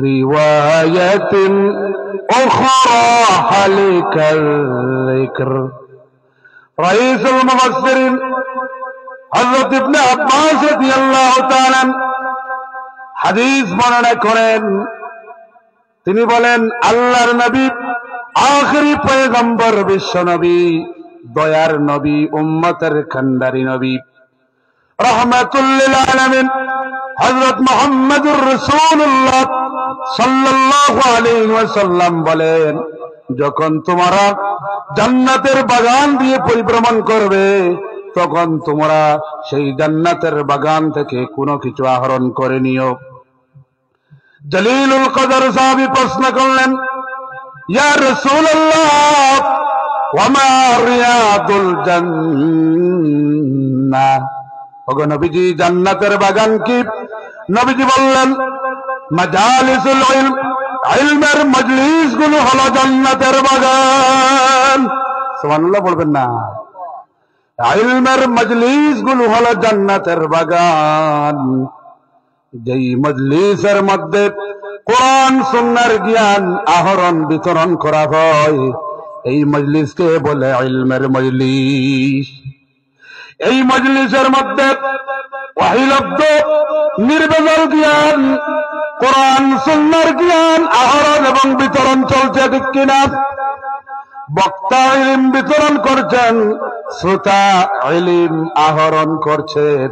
رواية أخرى حلك الذكر رئيس المفسرين হযরত ইবনে আব্বাস রাদিয়াল্লাহু তাআলা হাদিস বর্ণনা করেন। তিনি বলেন, আল্লাহর নবী, আখেরি পয়গম্বর, বিশ্ব নবী, দয়ার নবী, উম্মতের খান্ডারি নবী, রাহমাতুল লিল আলামিন হযরত মুহাম্মদুর রাসূলুল্লাহ সাল্লাল্লাহু আলাইহি ওয়াসাল্লাম বলেন, যখন তোমরা জান্নাতের বাগান দিয়ে পরিভ্রমণ করবে, তখন তোমরা সেই জান্নাতের বাগান থেকে কোনো কিছু আহরণ করে নিও। জলিলুল কদর সাহাবী প্রশ্ন করলেন, ইয়া রাসূলুল্লাহ ওয়া মা রিয়াদুল জান্নাহ, ওগো নবীজি, জান্নাতের বাগান কি? নবীজি বললেন, মাজালিসুল ইলম, ইলমের মজলিসগুলো হলো জান্নাতের বাগান। সুবহানাল্লাহ বলবেন না? ইলমের মজলিসগুলো হলো জান্নাতের বাগান। যেই মজলিসের মধ্যে কোরআন সুন্নাহর জ্ঞান আহরণ বিতরণ করা হয়, এই মজলিসকে বলে ইলমের মজলিস। এই মজলিসের মধ্যে ওয়াহিলব্দ নির্ভেজাল জ্ঞান, কোরআন সুন্নাহর জ্ঞান আহরণ এবং বিতরণ চলছে, ঠিক কিনা? বক্তা ইলম বিতরণ করছেন, শ্রোতা ইলম আহরণ করছেন।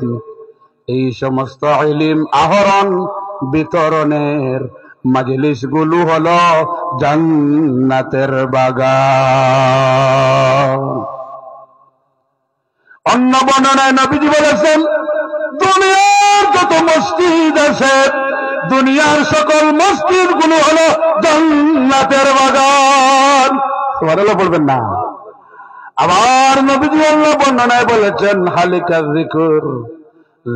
এই সমস্ত ইলম আহরণ বিতরণের মজলিসগুলো হলো জান্নাতের বাগান। অন্য বর্ণনায় নবীজি বলেছেন, দুনিয়ার যত মসজিদ আছে, দুনিয়ার সকল মসজিদগুলো হলো জান্নাতের বাগান। সুবহানাল্লাহ বলবেন না? আবার নবীজি আল্লাহ বর্ণনায় বলেছেন, হালিকা যিকর,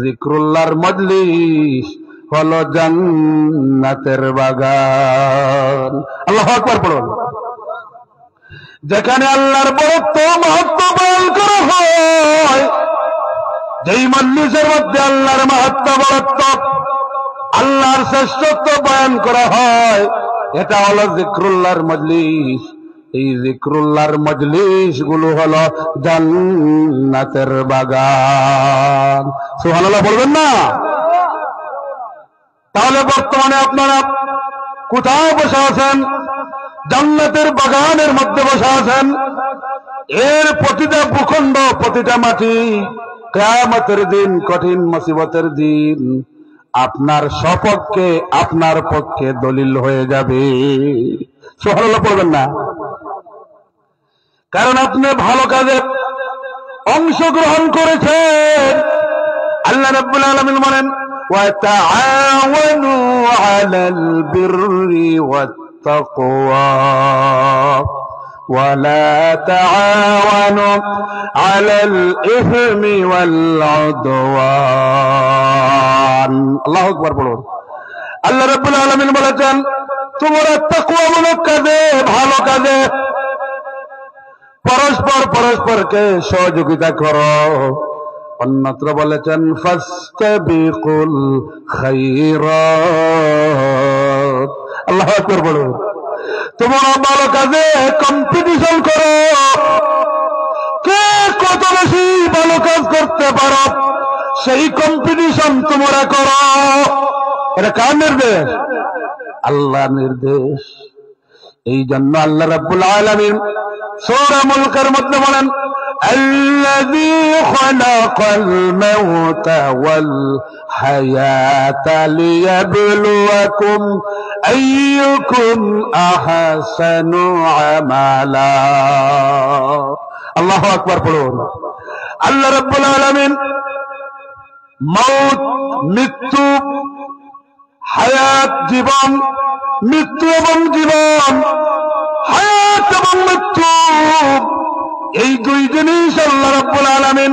যিকরুল্লাহর মজলিস হলো জান্নাতের বাগান। আল্লাহু আকবার পড়ুন। যেখানে আল্লাহর বড়ত্ব মহত্ব বয়ান করা হয়, যেই মজলিসের মধ্যে আল্লাহর মহত্ব বড়ত্ব, আল্লাহর শ্রেষ্ঠত্ব বয়ান করা হয়, এটা হলো যিকরুল্লাহর মজলিস। এই যিকরুল্লাহর মজলিস গুলো হলো জান্নাতের বাগান। সুবহানাল্লাহ বলবেন না? তাহলে বর্তমানে আপনারা কোথায় বসে আছেন? জান্নাতের বাগানের মধ্যে বসে আছেন। এর প্রতিটা ভূখণ্ড, প্রতিটা মাটি কিয়ামতের দিন, কঠিন মুসিবতের দিন আপনার সপক্ষে, আপনার পক্ষে দলিল হয়ে যাবে। সুবহানাল্লাহ পড়বেন না? কারণ আপনি ভালো কাজে অংশগ্রহণ করেছেন। আল্লাহ রাব্বুল আলামিন বলেন, ওয়া তাআওয়ানু আলাল বিররি ওয়াত তাকওয়া ওয়া লা তাআওয়ানু আলাল ইসমি ওয়াল উদওয়ান। আল্লাহু আকবার বলুন। আল্লাহ রাব্বুল আলামিন বলেছেন, তোমরা তাকওয়ামূলক কাজে, ভালো কাজে পরস্পরকে সহযোগিতা করো। অন্যত্র বলেছেন, ফাস্তাবিকুল খায়রাত। আল্লাহু আকবার বলুন। তোমরা ভালো কাজে কম্পিটিশন করো, কে কত বেশি ভালো কাজ করতে পারো, সেই কম্পিটিশন তোমরা করো। এটা কার নির্দেশ? আল্লাহর নির্দেশ। এই জন্য আল্লাহ রাব্বুল আলামিন সূরা মুলকের মধ্যে বলেন, আল্লাযী খালাকাল মাউতা ওয়াল হায়াতা লিয়াবলুয়াকুম আইয়ুকুম আহসানু আমালা। আল্লাহু আকবার পড়ুন। আল্লাহ রাব্বুল আলামিন মউত, মৃত্যু, হায়াত জীবন, মৃত্যু এবং জীবন, হায়াত এবং মৃত্যু, এই দুই জিনিস আল্লাহ রাব্বুল আলামিন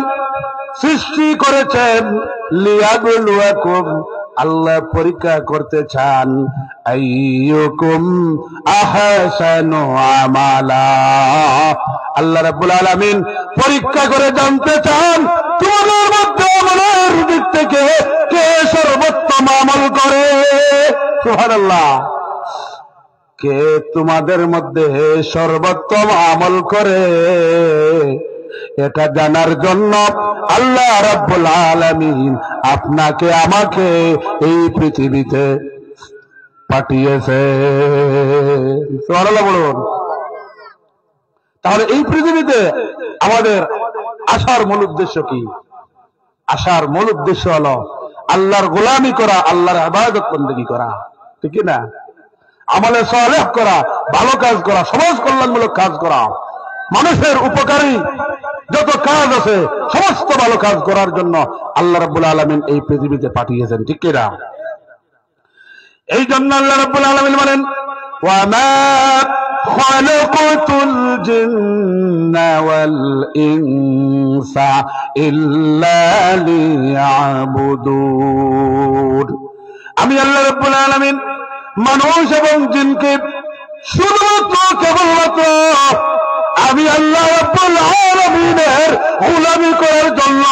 সৃষ্টি করেছেন। লিয়াবলুয়াকুম, আল্লাহ পরীক্ষা করতে চান, আইয়ুকুম আহসানু আমালা। আল্লাহ রাব্বুল আলামিন পরীক্ষা করে জানতে চান, তোমাদের মধ্যে আমলের দিক থেকে কে সর্বোত্তম আমল করে। সুবহানাল্লাহ। কে তোমাদের মধ্যে সর্বোত্তম আমল করে এটা জানার জন্য আল্লাহ রাব্বুল আলামিন আপনাকে আমাকে এই পৃথিবীতে পাঠিয়েছে। সুবহানাল্লাহ বলুন। তাহলে এই পৃথিবীতে আমাদের আসার মূল উদ্দেশ্য কি? আসার মূল উদ্দেশ্য হলো আল্লাহর গোলামি করা, আল্লাহর ইবাদত বন্দেগী করা, ঠিক না? আমলে সালেহ করা, ভালো কাজ করা, সমাজ কল্যাণমূলক কাজ করা, মানুষের উপকারী যত কাজ আছে সমস্ত ভালো কাজ করার জন্য আল্লাহ রাব্বুল আলামিন এই পৃথিবীতে পাঠিয়েছেন, ঠিক কিনা? এই জন্য আল্লাহ রাব্বুল আলামিন বলেন, ওয়া মা খালাকাতুল জিন্না ওয়াল ইনসা ইল্লা লিয়াবুদুন। আমি আল্লাহ রাব্বুল আলামিন মানুষ এবং জিনকে শুধুমাত্র কেবলমাত্র আমি আল্লাহ রাব্বুল আলামিনের গোলামি করার জন্য,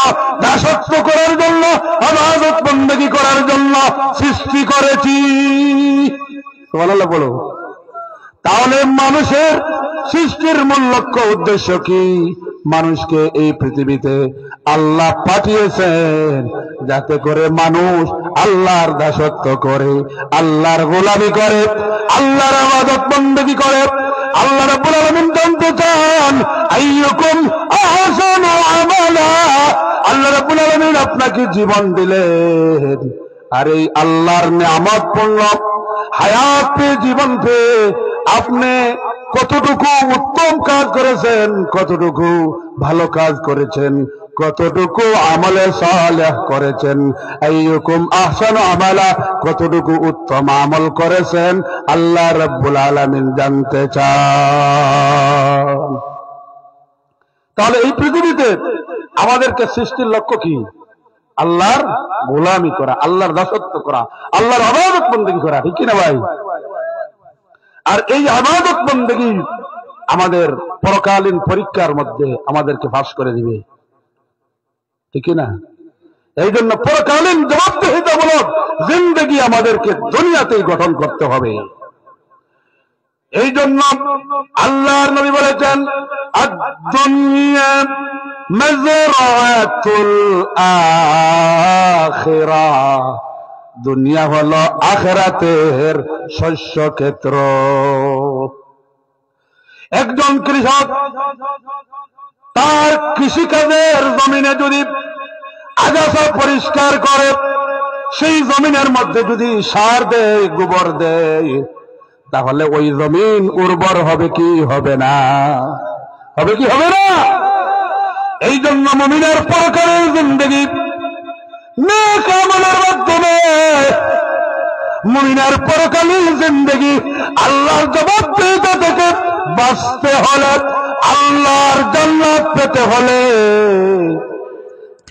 দাসত্ব করার জন্য, ইবাদত বন্দেগী করার জন্য সৃষ্টি করেছি। সুবহানাল্লাহ বলো। তাহলে মানুষের সৃষ্টির মূল লক্ষ্য উদ্দেশ্য কি? মানুষকে এই পৃথিবীতে আল্লাহ পাঠিয়েছেন যাতে করে মানুষ আল্লাহর দাসত্ব করে, আল্লাহর গোলামি করে, আল্লাহর ইবাদত বন্দেগী করে। আল্লাহ রাব্বুল আলামিন জানতে চান আইয়ুকুম আহসানু আমালা। আল্লাহ রাব্বুল আলামিন আপনাকে জীবন দিলেন, আর এই আল্লাহর নিয়ামত পূর্ণ হায়াত পেয়ে, জীবন পেয়ে আপনি কতটুকু উত্তম কাজ করেছেন, কতটুকু ভালো কাজ করেছেন, কতটুকু আমলে সালেহ করেছেন। আইয়ুকুম আহসানু আমালা, কতটুকু উত্তম আমল করেছেন আল্লাহ রাব্বুল আলামিন জানতে চান। তাহলে এই পৃথিবীতে আমাদেরকে সৃষ্টির লক্ষ্য কি? আল্লাহর গোলামি করা, আল্লাহর দাসত্ব করা, আল্লাহর ইবাদত বন্দেগী করা, ঠিক কিনা ভাই? আর এই ইবাদত বন্দেগী আমাদের পরকালীন পরীক্ষার মধ্যে আমাদেরকে ফাঁস করে দিবে, ঠিক না? এই জন্য পরকালীন জবাবদিহিতামূলক জিন্দেগি আমাদেরকে দুনিয়াতেই গঠন করতে হবে। এই জন্য আল্লাহর নবী বলেছেন, আদ-দুনিয়া মাযরাতুল আখিরাহ, দুনিয়া হলো আখিরাতের শস্য ক্ষেত্র। একজন কৃষক তার কৃষিকাজের জমিনে যদি আগাছা পরিষ্কার করে, সেই জমিনের মধ্যে যদি সার দেয়, গোবর দেয়, তাহলে ওই জমিন উর্বর হবে কি হবে না? হবে কি হবে না? এই জন্য মুমিনের পরকালের জিন্দেগি নেক আমলের মাধ্যমে, মুমিনের পরকালীন জিন্দেগি আল্লাহর জবাবদিহিতা থেকে বাঁচতে হলে, আল্লাহর জান্নাত পেতে হলে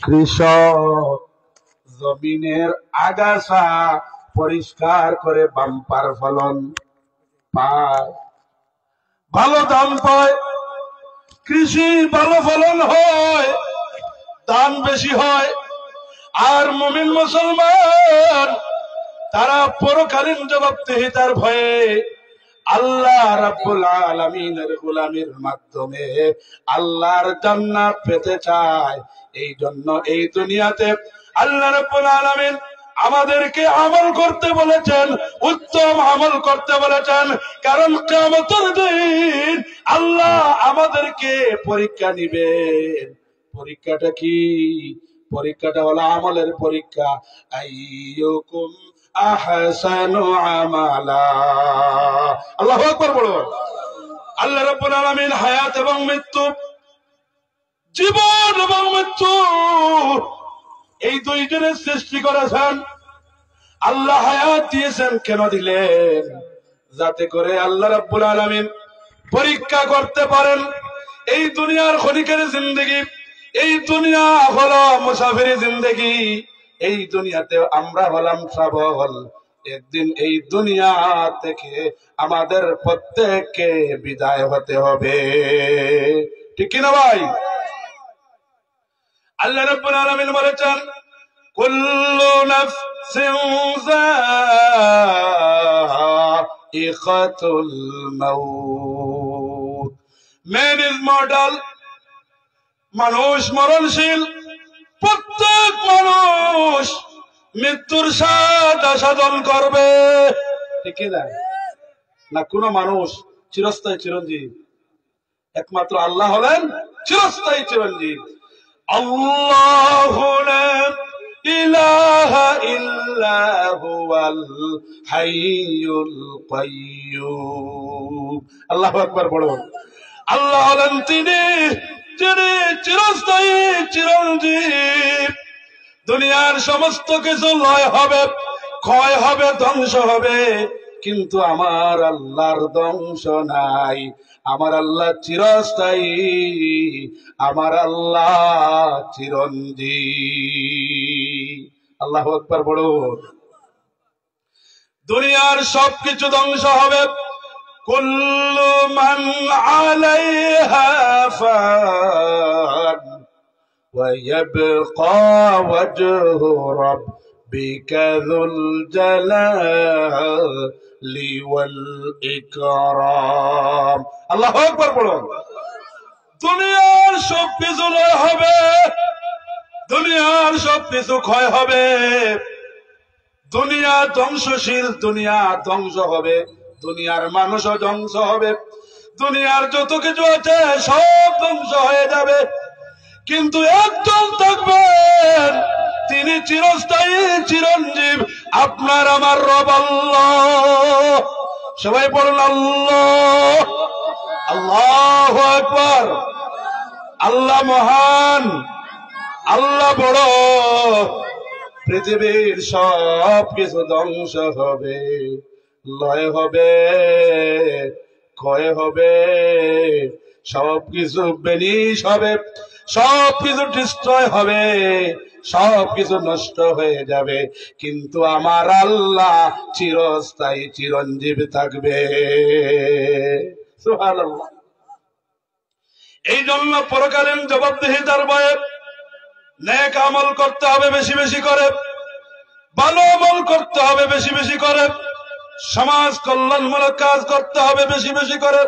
কৃষক জমিনের আগাছা পরিষ্কার করে বাম্পার ফলন পায়, ভালো দাম পায়, কৃষি ভালো ফলন হয়, দাম বেশি হয়। আর মুমিন মুসলমান তারা পরকালীন জবাবদিহিতার ভয়ে আল্লাহ রাব্বুল আলামিনের গোলামির মাধ্যমে আল্লাহর জান্নাত পেতে চায়। এই জন্য এই দুনিয়াতে আল্লাহ রাব্বুল আলামিন আমাদেরকে আমল করতে বলেছেন, উত্তম আমল করতে বলেছেন। কারণ কিয়ামতের দিন আল্লাহ আমাদেরকে পরীক্ষা নিবেন। পরীক্ষাটা কি? পরীক্ষাটা হলো আমলের পরীক্ষা। আইয়ুকুম আহসানু আমালা। আল্লাহু আকবার বলুন। আল্লাহ রাব্বুল আলামিন হায়াত এবং মৃত্যু, জীবন এবং মৃত্যু এই দুইজনের সৃষ্টি করেছেন। আল্লাহ হায়াত দিয়েছেন, কেন দিলেন? যাতে করে আল্লাহ রাব্বুল আলামিন পরীক্ষা করতে পারেন। এই দুনিয়ার ক্ষণিকের জিন্দেগি, এই দুনিয়া হলো মুসাফিরি জিন্দেগি। এই দুনিয়াতে আমরা হলাম ট্রাভেল। একদিন এই দুনিয়া থেকে আমাদের প্রত্যেককে বিদায় হতে হবে, ঠিক কিনা ভাই? আল্লাহ রাব্বুল আলামিন বলেছেন, কুল্লু নাফসিন ইকাতুল মাউত। ম্যান ইজ মর্টাল, মানুষ মরণশীল। প্রত্যেক মানুষ মৃত্যুর স্বাদ আস্বাদন করবে, ঠিক না? না কোন মানুষ চিরস্থায়ী চিরঞ্জীব? একমাত্র আল্লাহ হলেন চিরস্থায়ী চিরঞ্জীব। আল্লাহু লা ইলাহা ইল্লা হুয়াল হাইয়ুল কাইয়্যুম। আল্লাহু আকবার বলুন। আল্লাহ হলেন তিনি যিনি চিরস্থায়ী চিরঞ্জীব। দুনিয়ার সমস্ত কিছু লয় হবে, ক্ষয় হবে, ধ্বংস হবে, কিন্তু আমার আল্লাহর ধ্বংস নাই। আমার আল্লাহ চিরস্থায়ী, আমার আল্লাহ চিরঞ্জীব। আল্লাহু আকবার বলুন। দুনিয়ার সবকিছু ধ্বংস হবে। কুল্লু মান আলাইহা ফান ওয়া ইয়াবকা ওয়াজহু রাব্বিকা যুল জালালি ওয়াল ইকরাম। আল্লাহু আকবার বলুন। দুনিয়ার সবকিছু লয় হবে, দুনিয়ার সবকিছু ক্ষয় হবে, দুনিয়া ধ্বংসশীল, দুনিয়া ধ্বংস হবে, দুনিয়ার মানুষও ধ্বংস হবে, দুনিয়ার যত কিছু আছে সব ধ্বংস হয়ে যাবে, কিন্তু একজন থাকবেন, তিনি চিরস্থায়ী চিরঞ্জীব, আপনার আমার রব আল্লাহ। সবাই বলুন আল্লাহ। আল্লাহু আকবার। আল্লাহ মহান, আল্লাহ বড়। পৃথিবীর সব কিছু ধ্বংস হবে, লয় হবে, ক্ষয় হবে, সবকিছু বেনিশ হবে, সবকিছু ডিস্ট্রয় হবে, সবকিছু নষ্ট হয়ে যাবে, কিন্তু আমার আল্লাহ চিরস্থায়ী চিরঞ্জীব থাকবে। সুবহানাল্লাহ। এই জন্য পরকালীন জবাবদিহিতার ভয়ে নেক আমল করতে হবে বেশি বেশি করে, ভালো আমল করতে হবে বেশি বেশি করে, সমাজ কল্যাণমূলক কাজ করতে হবে বেশি বেশি করে।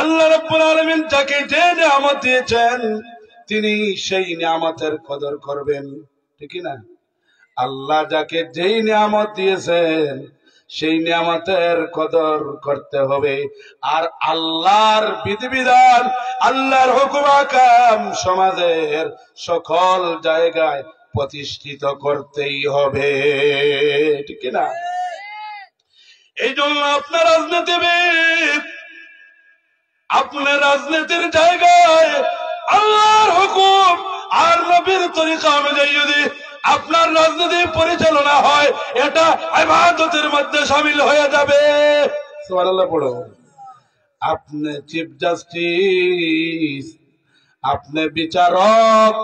আল্লাহ রাব্বুল আলামিন যাকে যে নিয়ামত দিয়েছেন তিনি সেই নিয়ামতের কদর করবেন, ঠিক না? আল্লাহ যাকে যেই নিয়ামত দিয়েছেন সেই নিয়ামতের কদর করতে হবে। আর আল্লাহর বিধিবিধান, আল্লাহর হুকুম আহকাম সমাজের সকল জায়গায় প্রতিষ্ঠিত করতেই হবে, ঠিক না? এই জন্য আপনার রাজনীতিবিদ, আপনার রাজনীতির জায়গায় আল্লাহর হুকুম আর নবীর তরিকা অনুযায়ী যদি আপনার রাজনীতি পরিচালনা হয়, এটা ইবাদতের মধ্যে শামিল হয়ে যাবে। সুবহানাল্লাহ পড়ো। আপনি চিফ জাস্টিস, আপনি বিচারক,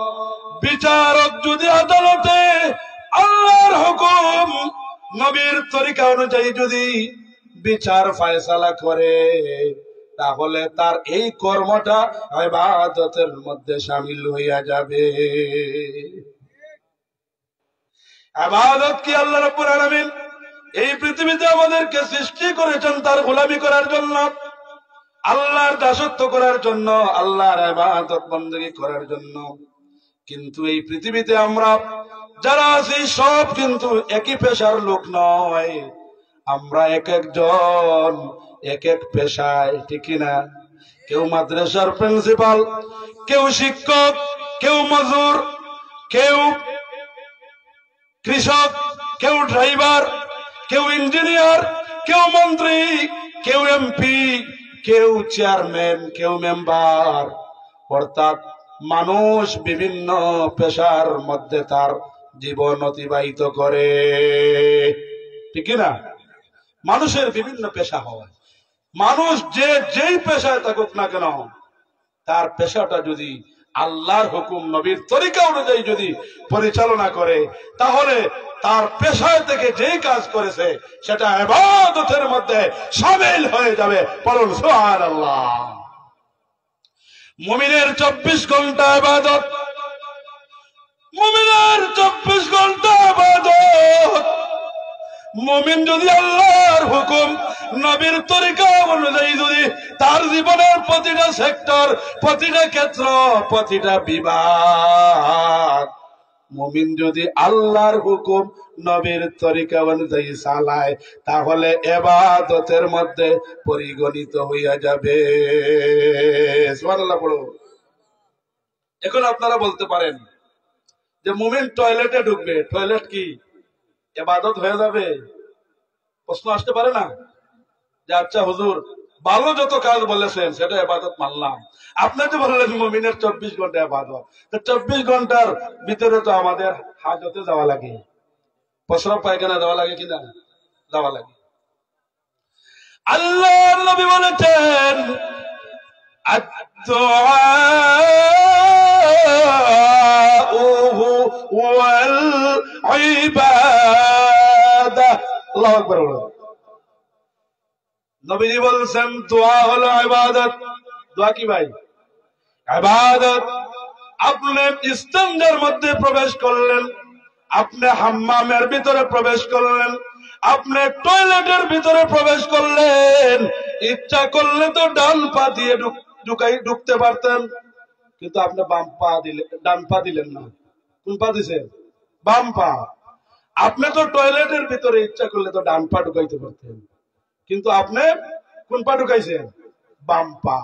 বিচারক যদি আদালতে আল্লাহর হুকুম নবীর তরিকা অনুযায়ী যদি বিচার ফয়সালা করে, তাহলে তার এই কর্মটা ইবাদতের মধ্যে শামিল হইয়া যাবে। ইবাদত কি? আল্লাহ রাব্বুল আলামিন এই পৃথিবীতে আমাদেরকে সৃষ্টি করেছেন তার গোলামি করার জন্য, আল্লাহর দাসত্ব করার জন্য, আল্লাহর ইবাদত বندگی করার জন্য। কিন্তু এই পৃথিবীতে আমরা যারা আছি সব কিন্তু একই পেশার লোক নয়, আমরা এক একজন এক এক পেশায়, ঠিক না? কেউ মাদ্রাসার প্রিন্সিপাল, কেউ শিক্ষক, কেউ মজুর, কেউ কৃষক, কেউ ড্রাইভার, কেউ ইঞ্জিনিয়ার, কেউ মন্ত্রী, কেউ এমপি, কেউ চেয়ারম্যান, কেউ মেম্বার। অর্থাৎ মানুষ বিভিন্ন পেশার মধ্যে তার জীবন অতিবাহিত করে, ঠিক না? মানুষের বিভিন্ন পেশা হয়, মানুষ যে যেই পেশায় থাকুক না কেন, তার পেশাটা যদি আল্লাহর হুকুম নবীর তরিকা অনুযায়ী যদি পরিচালনা করে, তাহলে তার পেশায় থেকে যেই কাজ করেছে সেটা ইবাদতের মধ্যে শামিল হয়ে যাবে। বলুন সুবহানাল্লাহ। মুমিনের 24 ঘন্টা ইবাদত, মুমিনের 24 ঘন্টা ইবাদত। মুমিন যদি আল্লাহর হুকুম নবীর তরিকা অনুযায়ী যদি তার জীবনের প্রতিটা সেক্টর, প্রতিটা ক্ষেত্র, প্রতিটা বিভাগ মুমিন যদি আল্লাহর হুকুম নবীর তরিকা অনুযায়ী চালায়, তাহলে ইবাদতের মধ্যে পরিগণিত হইয়া যাবে। সুবহানাল্লাহ বলো। এখন আপনারা বলতে পারেন যে মুমিন টয়লেটে ঢুকবে, টয়লেট কি ইবাদত হয়ে যাবে? প্রশ্ন আসতে পারে না যে আচ্ছা হুজুর ভালো যত কাজ বলেছেন সেটা ইবাদত মানলাম, আপনি তো বললেন মুমিনের 24 ঘন্টা ইবাদত, তো 24 ঘন্টার ভিতরে তো আমাদের হাজতে যাওয়া লাগে, প্রস্রাব পায়খানা যাওয়া লাগে কিনা? যাওয়া লাগে। আল্লাহর নবী বলেছেন আদ-দুআউ ওয়াল ইবাদাহ। আল্লাহু আকবার। নবীজি বলছেন দোয়া হলো ইবাদত। দোয়া কি ভাই? ইবাদত। আপনি ইস্তেঞ্জার মধ্যে প্রবেশ করলেন, আপনি হাম্মামের ভিতরে প্রবেশ করলেন, আপনি টয়লেটের ভিতরে প্রবেশ করলেন, ইচ্ছা করলে তো ডান পা দিয়ে ঢুকতে পারতেন, কিন্তু আপনি বাম পা দিলেন, ডান পা দিলেন না। কোন পা দিছেন? বাম পা। আপনি তো টয়লেটের ভিতরে ইচ্ছা করলে তো ডান পা ঢুকাইতে পারতেন, কিন্তু আপনি কোন পা ঢুকাইছেন? বাম পা।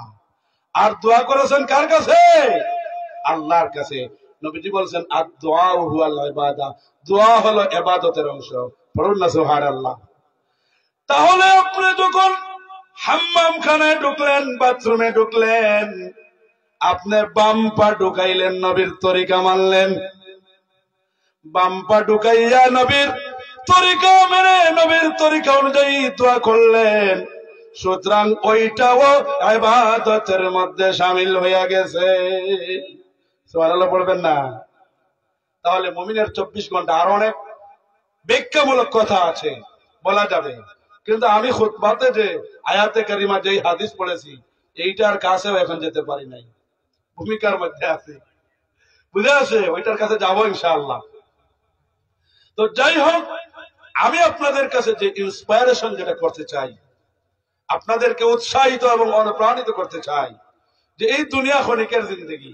আর দোয়া করেছেন কার কাছে? আল্লাহর কাছে। নবীজি বলছেন আদ-দুআউ হুয়াল ইবাদা, দোয়া হলো ইবাদতের অংশ। পড়ুন না সুবহানাল্লাহ। তাহলে আপনি যখন হাম্মাম খানায় ঢুকলেন, বাথরুমে ঢুকলেন, আপনি বাম পা ঢুকাইলেন, নবীর তরিকা মানলেন, বাম পা ঢুকাইয়া নবীর তরিকা মেনে নবীর তরিকা অনুযায়ী দোয়া করলেন, সুতরাং ওইটাও ইবাদতের মধ্যে শামিল হইয়া গেছে। সুবহানাল্লাহ পড়বেন না? তাহলে মুমিনের 24 ঘন্টা। আর অনেক ব্যাখ্যামূলক কথা আছে, বলা যাবে, কিন্তু আমি খুতবাতে যে আয়াতে কারিমা যেই হাদিস পড়েছি এইটার কাছেও এখন যেতে পারি নাই, ভূমিকার মধ্যে আছে, বুঝে আসে, ওইটার কাছে যাবো ইনশাআল্লাহ। তো যাই হোক, আমি আপনাদের কাছে যে ইন্সপায়ারেশন যেটা করতে চাই, আপনাদেরকে উৎসাহিত এবং অনুপ্রাণিত করতে চাই যে এই দুনিয়া ক্ষণিকের জিন্দগি,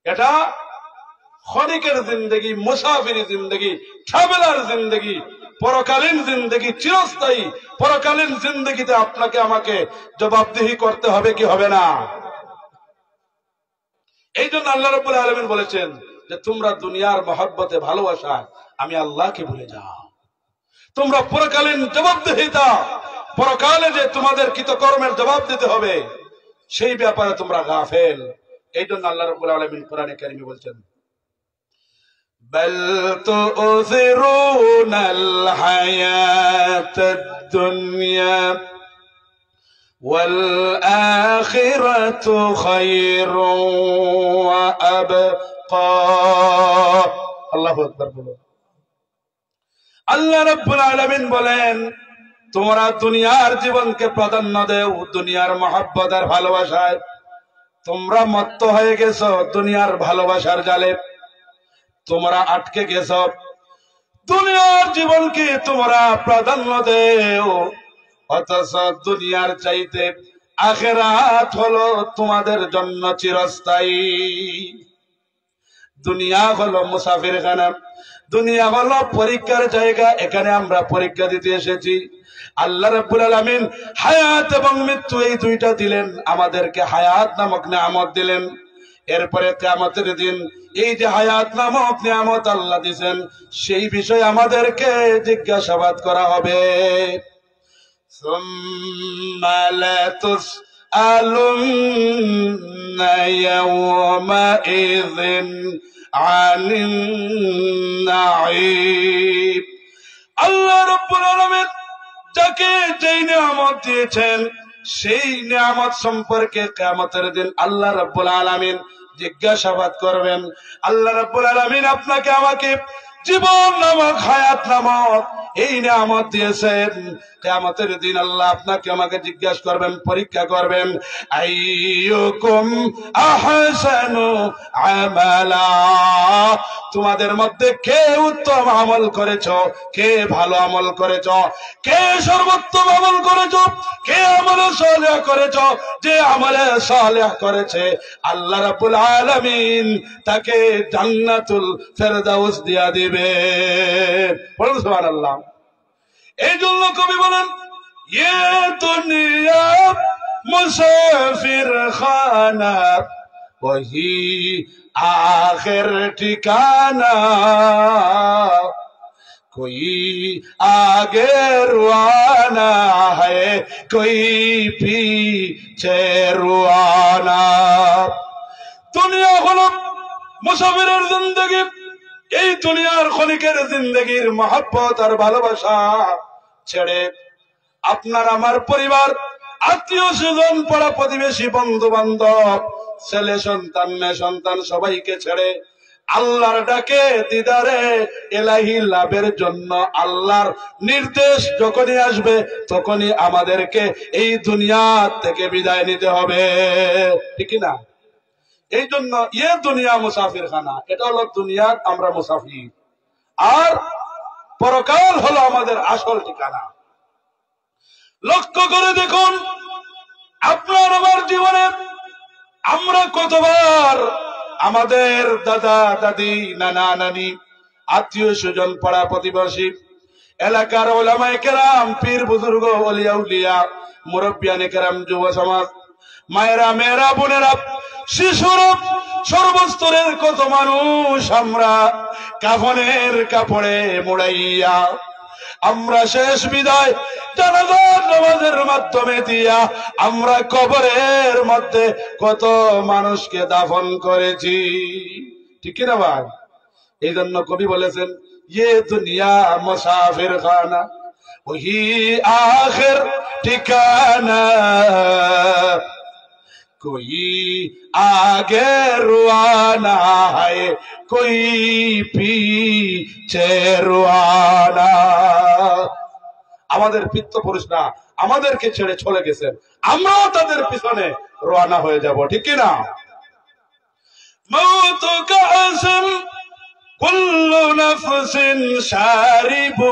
এটা ক্ষণিকের জিন্দগি, মুসাফির জিন্দগি, ট্রাভেলার জিন্দগি, পরকালীন জিন্দগি চিরস্থায়ী। পরকালীন জিন্দগিতে আপনাকে আমাকে জবাবদিহি করতে হবে কি হবে না? এই জন্য আল্লাহ রাব্বুল আলামিন বলেছেন যে তোমরা দুনিয়ার মহব্বতে ভালোবাসায় আমি আল্লাহকে ভুলে যাও। তোমরা পরকালীন জবাবদিহিতা, পরকালে যে তোমাদের কৃতকর্মের জবাব দিতে হবে সেই ব্যাপারে তোমরা গাফেল। এই জন্য আল্লাহ রাব্বুল আলামিন কোরআনে কারিমে বলছেন বাল তু'থিরুনাল হায়াতাদ দুনিয়া ওয়াল আখিরাতু খায়রুন ওয়া আবকা। আল্লাহু আকবার বলুন। আল্লাহ রাব্বুল আলামিন বলেন তোমরা দুনিয়ার জীবনকে প্রাধান্য দেও, দুনিয়ার মহব্বত আর ভালোবাসায় তোমরা মত্ত হয়ে গেছো, দুনিয়ার ভালোবাসার জালে তোমরা আটকে গেছো, দুনিয়ার জীবনকে তোমরা প্রাধান্য দেও, অথচ দুনিয়ার চাইতে আখিরাত হলো তোমাদের জন্য চিরস্থায়ী। দুনিয়া হলো মুসাফিরখানা, দুনিয়া হলো পরীক্ষার জায়গা, এখানে আমরা পরীক্ষা দিতে এসেছি। আল্লাহ রাব্বুল আলামিন হায়াত এবং মৃত্যু এই দুইটা দিলেন, আমাদেরকে হায়াত নামক নিয়ামত দিলেন। এরপরে কিয়ামতের দিন এই যে হায়াত নামক নিয়ামত আল্লাহ দিয়েছেন সেই বিষয়ে আমাদেরকে জিজ্ঞাসাবাদ করা হবে। সুম্মা লা তুসআলুন্না ইয়াওমাইযিন আনিন নাঈম। আল্লাহ রাব্বুল আলামিন যাকে যেই নিয়ামত দিয়েছেন সেই নিয়ামত সম্পর্কে কিয়ামতের দিন আল্লাহ রাব্বুল আলামিন জিজ্ঞাসাবাদ করবেন। আল্লাহ রাব্বুল আলামিন আপনাকে আমাকে জীবন নামক হায়াত নামক এই নিয়ামত দিয়েছেন। কিয়ামতের দিন আল্লাহ আপনাকে আমাকে জিজ্ঞাসা করবেন, পরীক্ষা করবেন, আইয়ুকুম আহসানু আমালা, তোমাদের মধ্যে কে উত্তম আমল করেছো, কে ভালো আমল করেছো, কে সর্বোত্তম আমল করেছো, কে আমলে সালেহ করেছো। যে আমলে সালেহ করেছে আল্লাহ রাব্বুল আলামিন তাকে জান্নাতুল ফেরদাউস দিয়া দিবে। বলুন সুবহানাল্লাহ। এই জন্য কবি বলেন, ইয়ে দুনিয়া মুসাফির খানা ওহি আখির ঠিকানা, कोई आगे रुआना है कोई पीछे रुआना। দুনিয়া হলো মুসাফিরের জিন্দেগি। এই দুনিয়ার ক্ষণিকের জিন্দেগির মহব্বত আর ভালোবাসা ছেড়ে আপনার আমার পরিবার, আত্মীয় স্বজন, পাড়া প্রতিবেশী, বন্ধু বান্ধব, ছেলে সন্তান, মেয়ে সন্তান সবাইকে ছেড়ে আল্লাহর ডাকে দিদারে এলাহি লাভের জন্য আল্লাহর নির্দেশ যখনই আসবে তখনই আমাদেরকে এই দুনিয়া থেকে বিদায় নিতে হবে, ঠিক না? এই জন্য ইয়ে দুনিয়া মুসাফির খানা, এটা হলো দুনিয়ার আমরা মুসাফির, আর পরকাল হলো আমাদের আসল ঠিকানা। লক্ষ্য করে দেখুন আপনার আমার জীবনে আমরা কতবার আমাদের দাদা দাদি, নানা নানি, আত্মীয় স্বজন, পাড়া প্রতিবেশী, এলাকার ওলামায়ে কেরাম, পীর বুজুর্গ, ওলিয়া উলিয়া, মুরব্বিয়ানে কেরাম, যুব সমাজ, মায়েরা, মেয়েরা, বোনেরা, শিশুরা, সর্বস্তরের কত মানুষ আমরা কাফনের কাপড়ে মুড়াইয়া আমরা শেষ বিদায় জানাজার নামাজের মাধ্যমে দিয়া আমরা কবরের মধ্যে কত মানুষকে দাফন করেছি, ঠিক না ভাই? এই জন্য কবি বলেছেন, ये दुनिया मुसाफिर खाना वही आखिर ठिकाना, कोई आगे रुआना है कोई पीछे रुआना। আমাদের পিতৃপুরুষরা আমাদেরকে ছেড়ে চলে গেছেন, আমরাও তাদের পিছনে রওনা হয়ে যাব, ঠিক কি না? মওত কাসম কুল্লু নাফসিন শারিবু,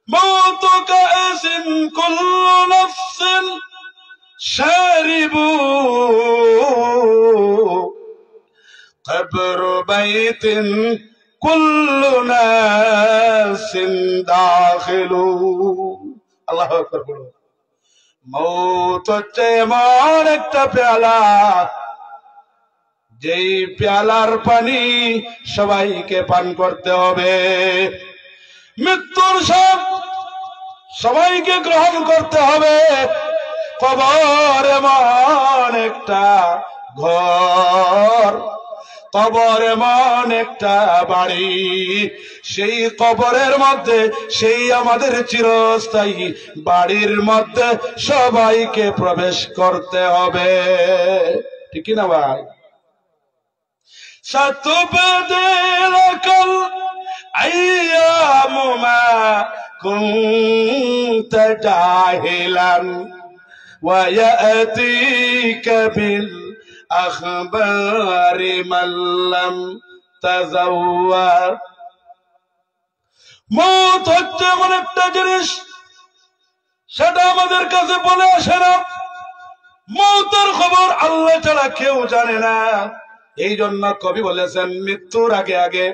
মওত কাসম কুল্লু নাফসিন শারিবু, কবর বাইতিন কুল্লু নাসিন দাখিলু। আল্লাহু আকবার বলুন। মওত হচ্ছে এমন একটা পেয়ালা, যেই পেয়ালার পানি সবাইকে পান করতে হবে। মৃত্যুর সব সবাইকে গ্রহণ করতে হবে। কবর এমন একটা ঘর, কবর এমন একটা বাড়ি, সেই কবরের মধ্যে, সেই আমাদের চিরস্থায়ী বাড়ির মধ্যে সবাইকে প্রবেশ করতে হবে, ঠিক না ভাই? সাতুবদিলকাল আইয়ামু মা কুনতা জাহিলান ওয়া ইয়াতিকা বিল আখবারি মাল্লাম তাজাওয়া। মওত হচ্ছে এমন একটা জিনিস, সেটা আমাদের কাছে বলে আসে না। মওতের খবর আল্লাহ ছাড়া কেউ জানে না। এই জন্য কবি বলেছেন, মৃত্যুর আগে আগে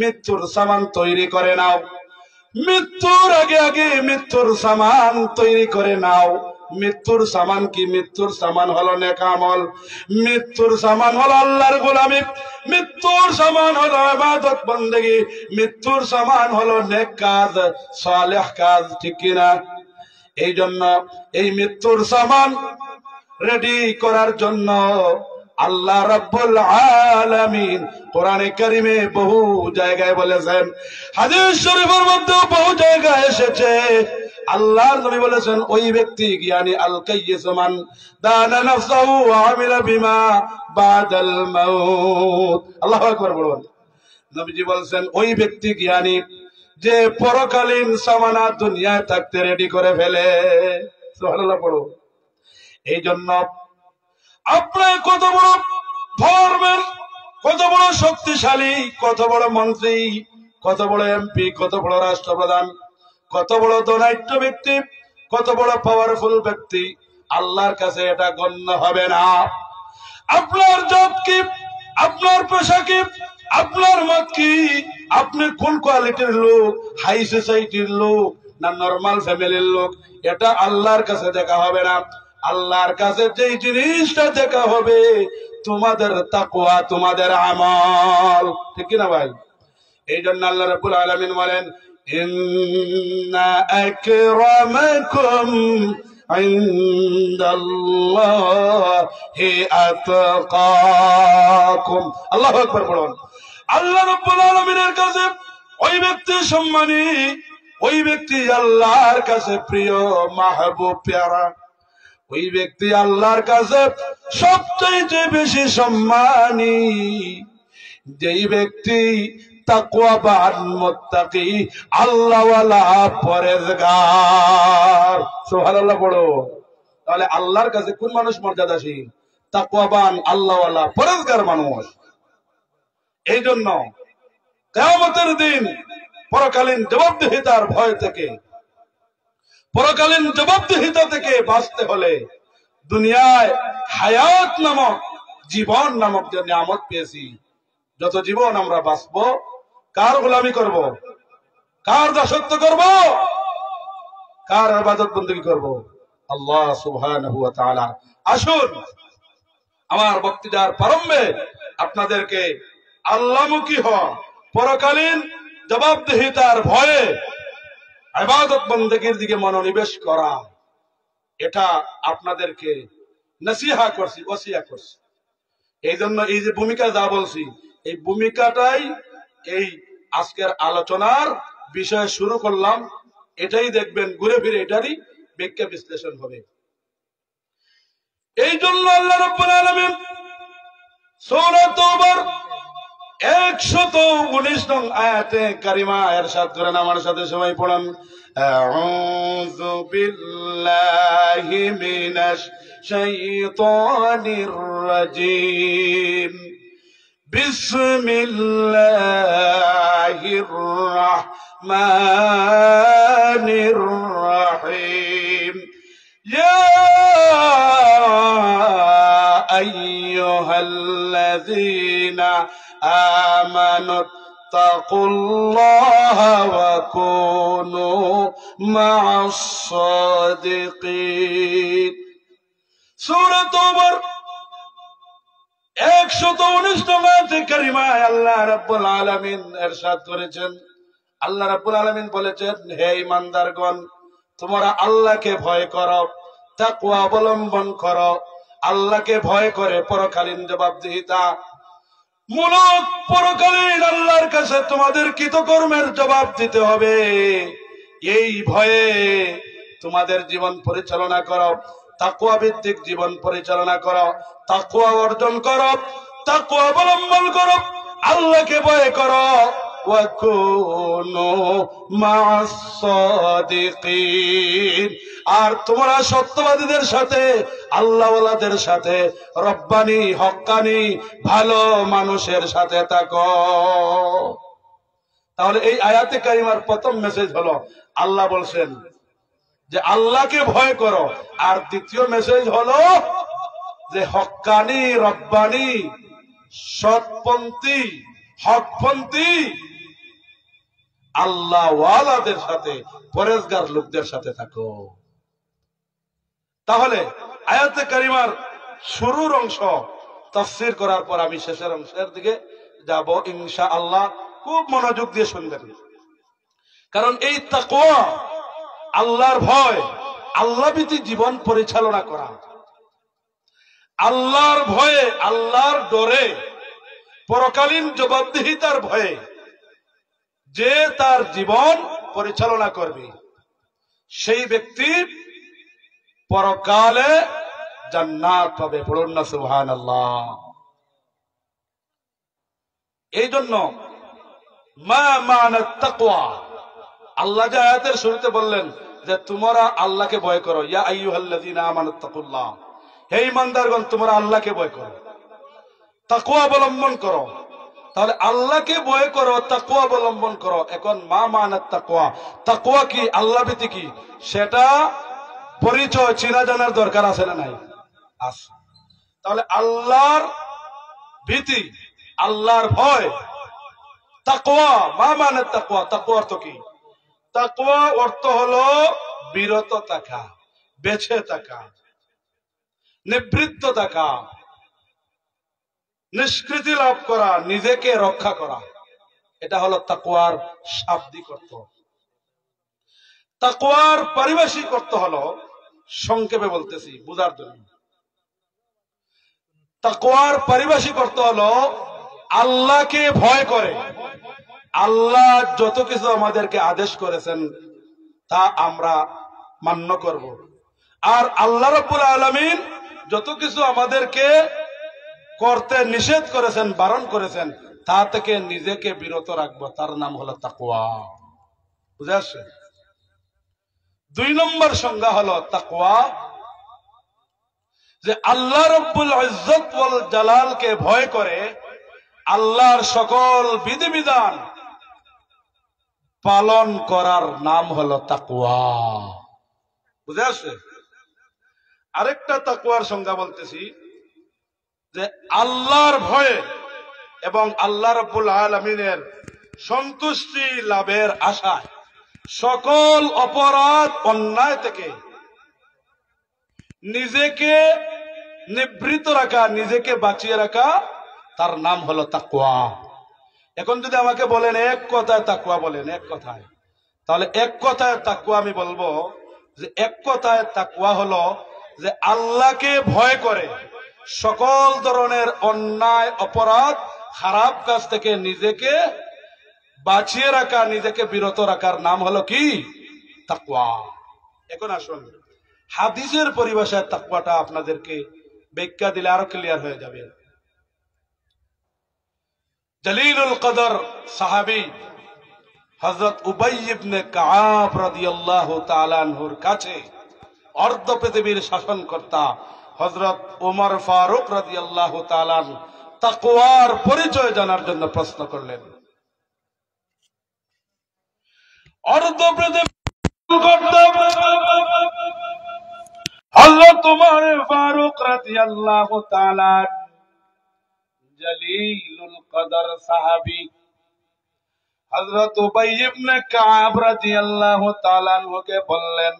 মৃত্যুর সামান তৈরি করে নাও, মৃত্যুর আগে আগে মৃত্যুর সামান তৈরি করে নাও। মৃত্যুর সামান কি? মৃত্যুর সামান হলো নেক আমল, মৃত্যুর সামান হলো আল্লাহর গোলামি, মৃত্যুর সামান হলো ইবাদত বন্দেগী, মৃত্যুর সামান হলো নেক কাজ, সালেহ কাজ, ঠিক কিনা? এই জন্য এই মৃত্যুর সামান রেডি করার জন্য আল্লাহ রাব্বুল আলামিন কোরআনে কারিমে বহু জায়গায় বলেছেন, হাদিস শরীফের মধ্যেও বহু জায়গায় এসেছে। আল্লাহর নবী বলেছেন, ওই ব্যক্তি জ্ঞানী আল কাইয়িস মান দানা নাফসাহু ওয়া আমিলা বিমা বাদাল মাউত। আল্লাহু আকবার বলুন। নবীজি বলছেন ওই ব্যক্তি জ্ঞানী যে পরকালীন সামানা দুনিয়ায় থাকতে রেডি করে ফেলে। সুবহানাল্লাহ পড়ো। এই জন্য আপনার কত বড় ফরম্যান, কত বড় শক্তিশালী, কত বড় মন্ত্রী, কত বড় এমপি, কত বড় রাষ্ট্রপ্রধান, কত বড় ধনাঢ্য ব্যক্তি, কত বড় পাওয়ারফুল ব্যক্তি, আল্লাহর কাছে এটা গণ্য হবে না। আপনার জব কি, আপনার পেশা কি, আপনার মত কি, আপনি কোন কোয়ালিটির লোক, হাই সোসাইটির লোক না নরমাল ফ্যামিলির লোক, এটা আল্লাহর কাছে দেখা হবে না। আল্লাহর কাছে যেই জিনিসটা দেখা হবে তোমাদের তাকওয়া, তোমাদের আমল, ঠিক কি না ভাই? এই জন্য আল্লাহ রাব্বুল আলামিন বলেন ইন্না আকরামাকুম ইনদাল্লাহি আতকাকুম। আল্লাহু আকবার বলুন। আল্লাহ রাব্বুল আলামিনের কাছে ওই ব্যক্তি সম্মানী, ওই ব্যক্তি আল্লাহর কাছে প্রিয়, মাহবুব, প্যারা, ওই ব্যক্তি আল্লাহর কাছে সবচেয়ে বেশি সম্মানী যেই ব্যক্তি তাকওয়াবান, মুত্তাকি, আল্লাহওয়ালা, পরেজগার। সুবহানাল্লাহ পড়ো। তাহলে আল্লাহর কাছে কোন মানুষ মর্যাদাশীল? তাকওয়াবান, আল্লাহওয়ালা, পরেজগার মানুষ। এই জন্য কিয়ামতের দিন পরকালীন জবাবদিহিতার ভয় থেকে, পরকালীন জবাবদিহিতা থেকে বাঁচতে হলে দুনিয়ায় হায়াত নামক, জীবন নামক যে নিয়ামত পেয়েছি, যত জীবন আমরা বাঁচবো কার গোলামি করব, কার দাসত্ব করব, কার ইবাদত বندگی করব? আল্লাহ সুবহানাহু ওয়া তাআলা। আসুন আমার বক্তৃতার প্রারম্ভে আপনাদেরকে আল্লাহমুখী হওয়া, পরকালীন জবাবদিহিতার ভয়ে ইবাদত বندگির দিকে মনোনিবেশ করা, এটা আপনাদেরকে নসিহা করছি, ওসিয়া করছি। এই জন্য এই যে ভূমিকা যা বলছি, এই ভূমিকাটাই এই আজকের আলোচনার বিষয় শুরু করলাম। এটাই দেখবেন ঘুরে ফিরে এটারই ব্যাখ্যা বিশ্লেষণ হবে। এই জন্য আল্লাহ রাব্বুল আলামিন সূরা তাওবার 119 নং আয়াতে কারিমা ইরশাদ করেন, আমার সাথে সবাই পড়ুন। আউযু বিল্লাহি মিনাশ শাইতানির রাজীম। বিসমিল্লাহির রাহমানির রাহিম। ইয়া আইয়ুহাল্লাযীনা আমানু তাকুল্লাহা ওয়া কুনু মা'আস সাদিকিন। সূরা তাওবার 119 নং আয়াতে কারিমায় আল্লাহ রাব্বুল আলামিন ইরশাদ করেছেন, আল্লাহ রাব্বুল আলামিন বলেছেন, হে ঈমানদারগণ, তোমরা আল্লাহকে ভয় করো, তাকওয়া অবলম্বন করো। আল্লাহকে ভয় করে পরকালীন জবাবদিহিতা, মূলত পরকালীন আল্লাহর কাছে তোমাদের কৃতকর্মের জবাব দিতে হবে। এই ভয়ে তোমাদের জীবন পরিচালনা করো, তাকওয়া ভিত্তিক জীবন পরিচালনা করো, তাকওয়া অর্জন করো, তাকওয়া অবলম্বন করো, আল্লাহকে ভয় করো। ওয়া কুনু মা'আস সাদিকিন। আর তোমরা সত্যবাদীদের সাথে, আল্লাহওয়ালাদের সাথে, রব্বানি, হক্কানি, ভালো মানুষের সাথে থাকো। তাহলে এই আয়াতে কারিমার প্রথম মেসেজ হলো, আল্লাহ বলছেন যে আল্লাহকে ভয় করো, আর দ্বিতীয় মেসেজ হলো যে হক্কানি, রব্বানি, সৎপন্থী, হকপন্থী, আল্লাহওয়ালাদের সাথে, পরেজগার লোকদের সাথে থাকো। তাহলে আয়াতে কারিমার শুরুর অংশ তাফসীর করার পর আমি শেষের অংশের দিকে যাব ইনশাআল্লাহ। খুব মনোযোগ দিয়ে শুনবেন, কারণ এই তাকওয়া, আল্লাহর ভয়, আল্লাহভীতি জীবন পরিচালনা করা, আল্লাহর ভয়ে, আল্লাহর ডরে, পরকালীন জবাবদিহিতার ভয়ে যে তার জীবন পরিচালনা করবে, সেই ব্যক্তি পরকালে জান্নাত পাবে। পড়ুন না সুবহানাল্লাহ। এই জন্য মা মানাত তাকওয়া, আল্লাহ যে আয়াতের শুরুতে বললেন যে তোমরা আল্লাহকে ভয় করো, ইয়া আইয়ুহাল্লাযীনা আমানুত্তাকুল্লাহ, হে ঈমানদারগণ তোমরা আল্লাহকে ভয় করো, তাকওয়া অবলম্বন করো। তাহলে আল্লাহকে ভয় করো, তাকওয়া অবলম্বন করো। এখন মা মানাত তাকওয়া, তাকওয়া কি, আল্লাহ ভীতি কি, সেটা পরিচয় চিনা জানার দরকার আছে না নাই? আছে। তাহলে আল্লাহর ভীতি, আল্লাহর ভয়, তাকওয়া, মা মানাত তাকওয়া, তাকওয়া অর্থ কি? তাকওয়া অর্থ হলো বিরত থাকা, বেঁচে থাকা, নিবৃত্ত থাকা, নিষ্কৃতি লাভ করা, নিজেকে রক্ষা করা। এটা হলো তাকওয়ার শাব্দিক অর্থ। তাকওয়ার পারিভাষিক অর্থ হলো, সংক্ষেপে বলতেছি বুঝার জন্য, তাকওয়ার পারিভাষিক অর্থ হলো আল্লাহকে ভয় করে। আল্লাহ যত কিছু আমাদেরকে আদেশ করেছেন তা আমরা মান্য করব, আর আল্লাহ রাব্বুল আলামিন যত কিছু আমাদেরকে করতে নিষেধ করেছেন, বারণ করেছেন, তা থেকে নিজেকে বিরত রাখবো। তার নাম হলো তাকওয়া। বুঝে আসছে? 2 নম্বর সংজ্ঞা হলো তাকওয়া, যে আল্লাহ রাব্বুল ইজ্জত ওয়াল জালালকে ভয় করে আল্লাহর সকল বিধিবিধান পালন করার নাম হলো তাকওয়া। বুঝে আসছে? আরেকটা তাকওয়ার সংজ্ঞা বলতেছি, যে আল্লাহর ভয়ে এবং আল্লাহ রাব্বুল আলামিনের সন্তুষ্টি লাভের আশায় সকল অপরাধ অন্যায় থেকে নিজেকে নিবৃত রাখা, নিজেকে বাঁচিয়ে রাখা, তার নাম হলো তাকওয়া। এখন যদি আমাকে বলেন এক কথায় তাকওয়া বলেন, এক কথায়, তাহলে এক কথায় তাকওয়া আমি বলবো যে এক কথায় তাকওয়া হলো যে আল্লাহকে ভয় করে সকল ধরনের অন্যায়, অপরাধ, খারাপ কাজ থেকে নিজেকে বাঁচিয়ে রাখা, নিজেকে বিরত রাখার নাম হলো কি? তাকওয়া। এখন আসুন হাদিসের পরিভাষায় তাকওয়াটা আপনাদেরকে ব্যাখ্যা দিলে আরো ক্লিয়ার হয়ে যাবে। জলিলুল কদর সাহাবী হযরত উবাই ইবনে কাব রাদিয়াল্লাহু তাআলা আনহুর কাছে অর্ধ পৃথিবীর শাসনকর্তা হযরত ওমর ফারুক রাদিয়াল্লাহু তাআলা তাকওয়ার পরিচয় জানার জন্য প্রশ্ন করলেন। অর্ধ পৃথিবী হযরত ওমর ফারুক রাদিয়াল্লাহু তাআলা জলিলুল কদর সাহাবী হযরত উবাই ইবনে কাব রাদিয়াল্লাহু তাআলা আনহুকে বললেন,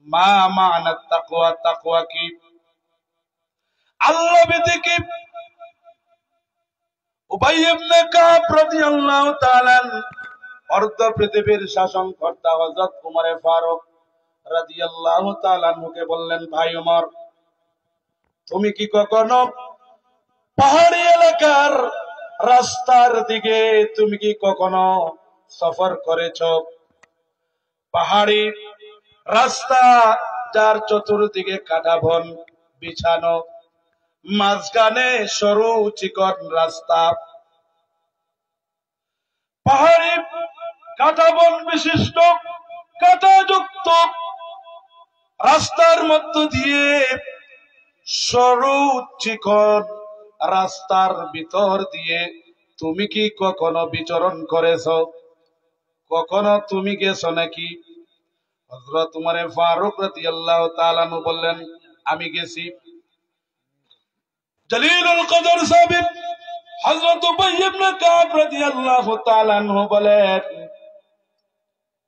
মা মানাত তাকওয়া, তাকওয়া কি, আল্লাহ ভীতি কি? উবাই ইবনে কাব রাদিয়াল্লাহু তাআলা অর্ধ পৃথিবীর শাসনকর্তা হযরত ওমর ফারুক রাদিয়াল্লাহু তাআলা আনহুকে বললেন, ভাই ওমর, তুমি কি কখনো পাহাড়ি এলাকার রাস্তার দিকে তুমি কি কখনো সফর করেছ? পাহাড়ি রাস্তা, যার চতুর্দিকে কাটা বন বিছানো, মাঝখানে সরু চিকন রাস্তা, পাহাড়ি কাটা বন বিশিষ্ট কাঁটাযুক্ত রাস্তার মধ্য দিয়ে, সরু চিকন রাস্তার ভিতর দিয়ে তুমি কি কখনো বিচরণ করেছ? কখনো তুমি গেছো নাকি? হযরত ওমর ফারুক রাদিয়াল্লাহু তাআলা আনহু বললেন, আমি গেছি। জলিলুল কদর সাহাবী হযরত উবাই ইবনে কাব রাদিয়াল্লাহু তাআলা আনহু বলেন,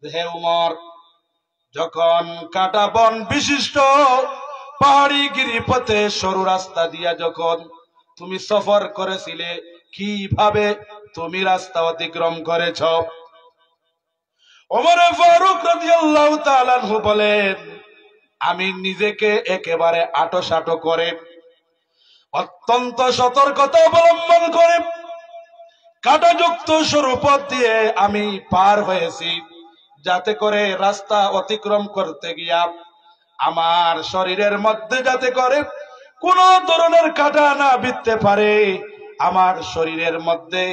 হে ওমর, যখন কাটা বন বিশিষ্ট পাহাড়ি গিরিপথে সরু রাস্তা দিয়া যখন তুমি সফর করেছিলে, কিভাবে তুমি রাস্তা অতিক্রম করেছ? ওমর ফারুক রাদিয়াল্লাহু তাআলা আনহু বলেন, আমি নিজেকে একেবারে আঁটোসাঁটো করে, অত্যন্ত সতর্কতা অবলম্বন করে কাঁটাযুক্ত সরু পথ দিয়ে আমি পার হয়েছি, যাতে করে রাস্তা অতিক্রম করতে গিয়া আমার শরীরের মধ্যে যাতে করে কোন ধরনের কাঁটা না বিঁধতে পারে, আমার শরীরের মধ্যে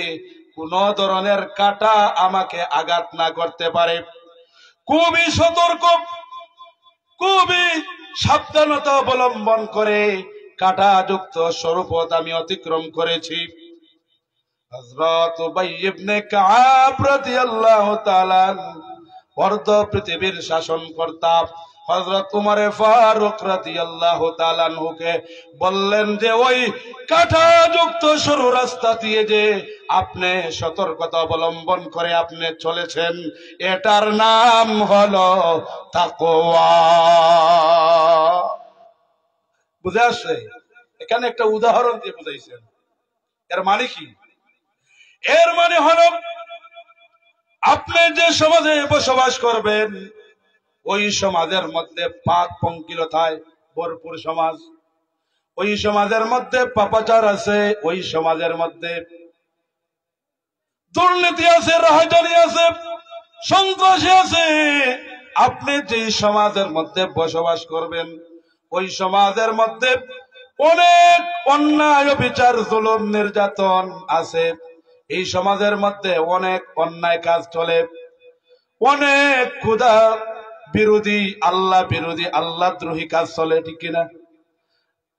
কোন ধরনের কাঁটা আমাকে আঘাত না করতে পারে। খুবই সতর্ক, খুবই সাবধানতা অবলম্বন করে কাঁটাযুক্ত সরু পথ আমি অতিক্রম করেছি। হযরত উবাই ইবনে কাব রাদিয়াল্লাহু তাআলা অর্ধ পৃথিবীর শাসনকর্তা হযরত উমর ফারুক রাদিয়াল্লাহু তাআলা আনহুকে বললেন যে ওই কাঁটাযুক্ত সরু রাস্তা দিয়ে যে আপনি সতর্কতা অবলম্বন করে আপনি চলেছেন, এটার নাম হলো তাকওয়া। বুঝে আসছে? এখানে একটা উদাহরণ দিয়ে বুঝাইছেন। এর মানে কি? এর মানে হলো আপনি যে সমাজে বসবাস করবেন ওই সমাজের মধ্যে পাক পঙ্কিলতায় ভরপুর সমাজ, ওই সমাজের মধ্যে পাপাচার আছে, ওই সমাজের মধ্যে দুর্নীতি আছে, রাহাজানি আছে, সন্ত্রাসী আছে। আপনি যে সমাজের মধ্যে বসবাস করবেন ওই সমাজের মধ্যে অনেক অন্যায়, বিচার, জুলুম, নির্যাতন আছে। এই সমাজের মধ্যে অনেক অন্যায় কাজ চলে, অনেক খোদা বিরোধী, আল্লাহ বিরোধী, আল্লাহ দ্রোহী কাজ চলে, ঠিক কিনা?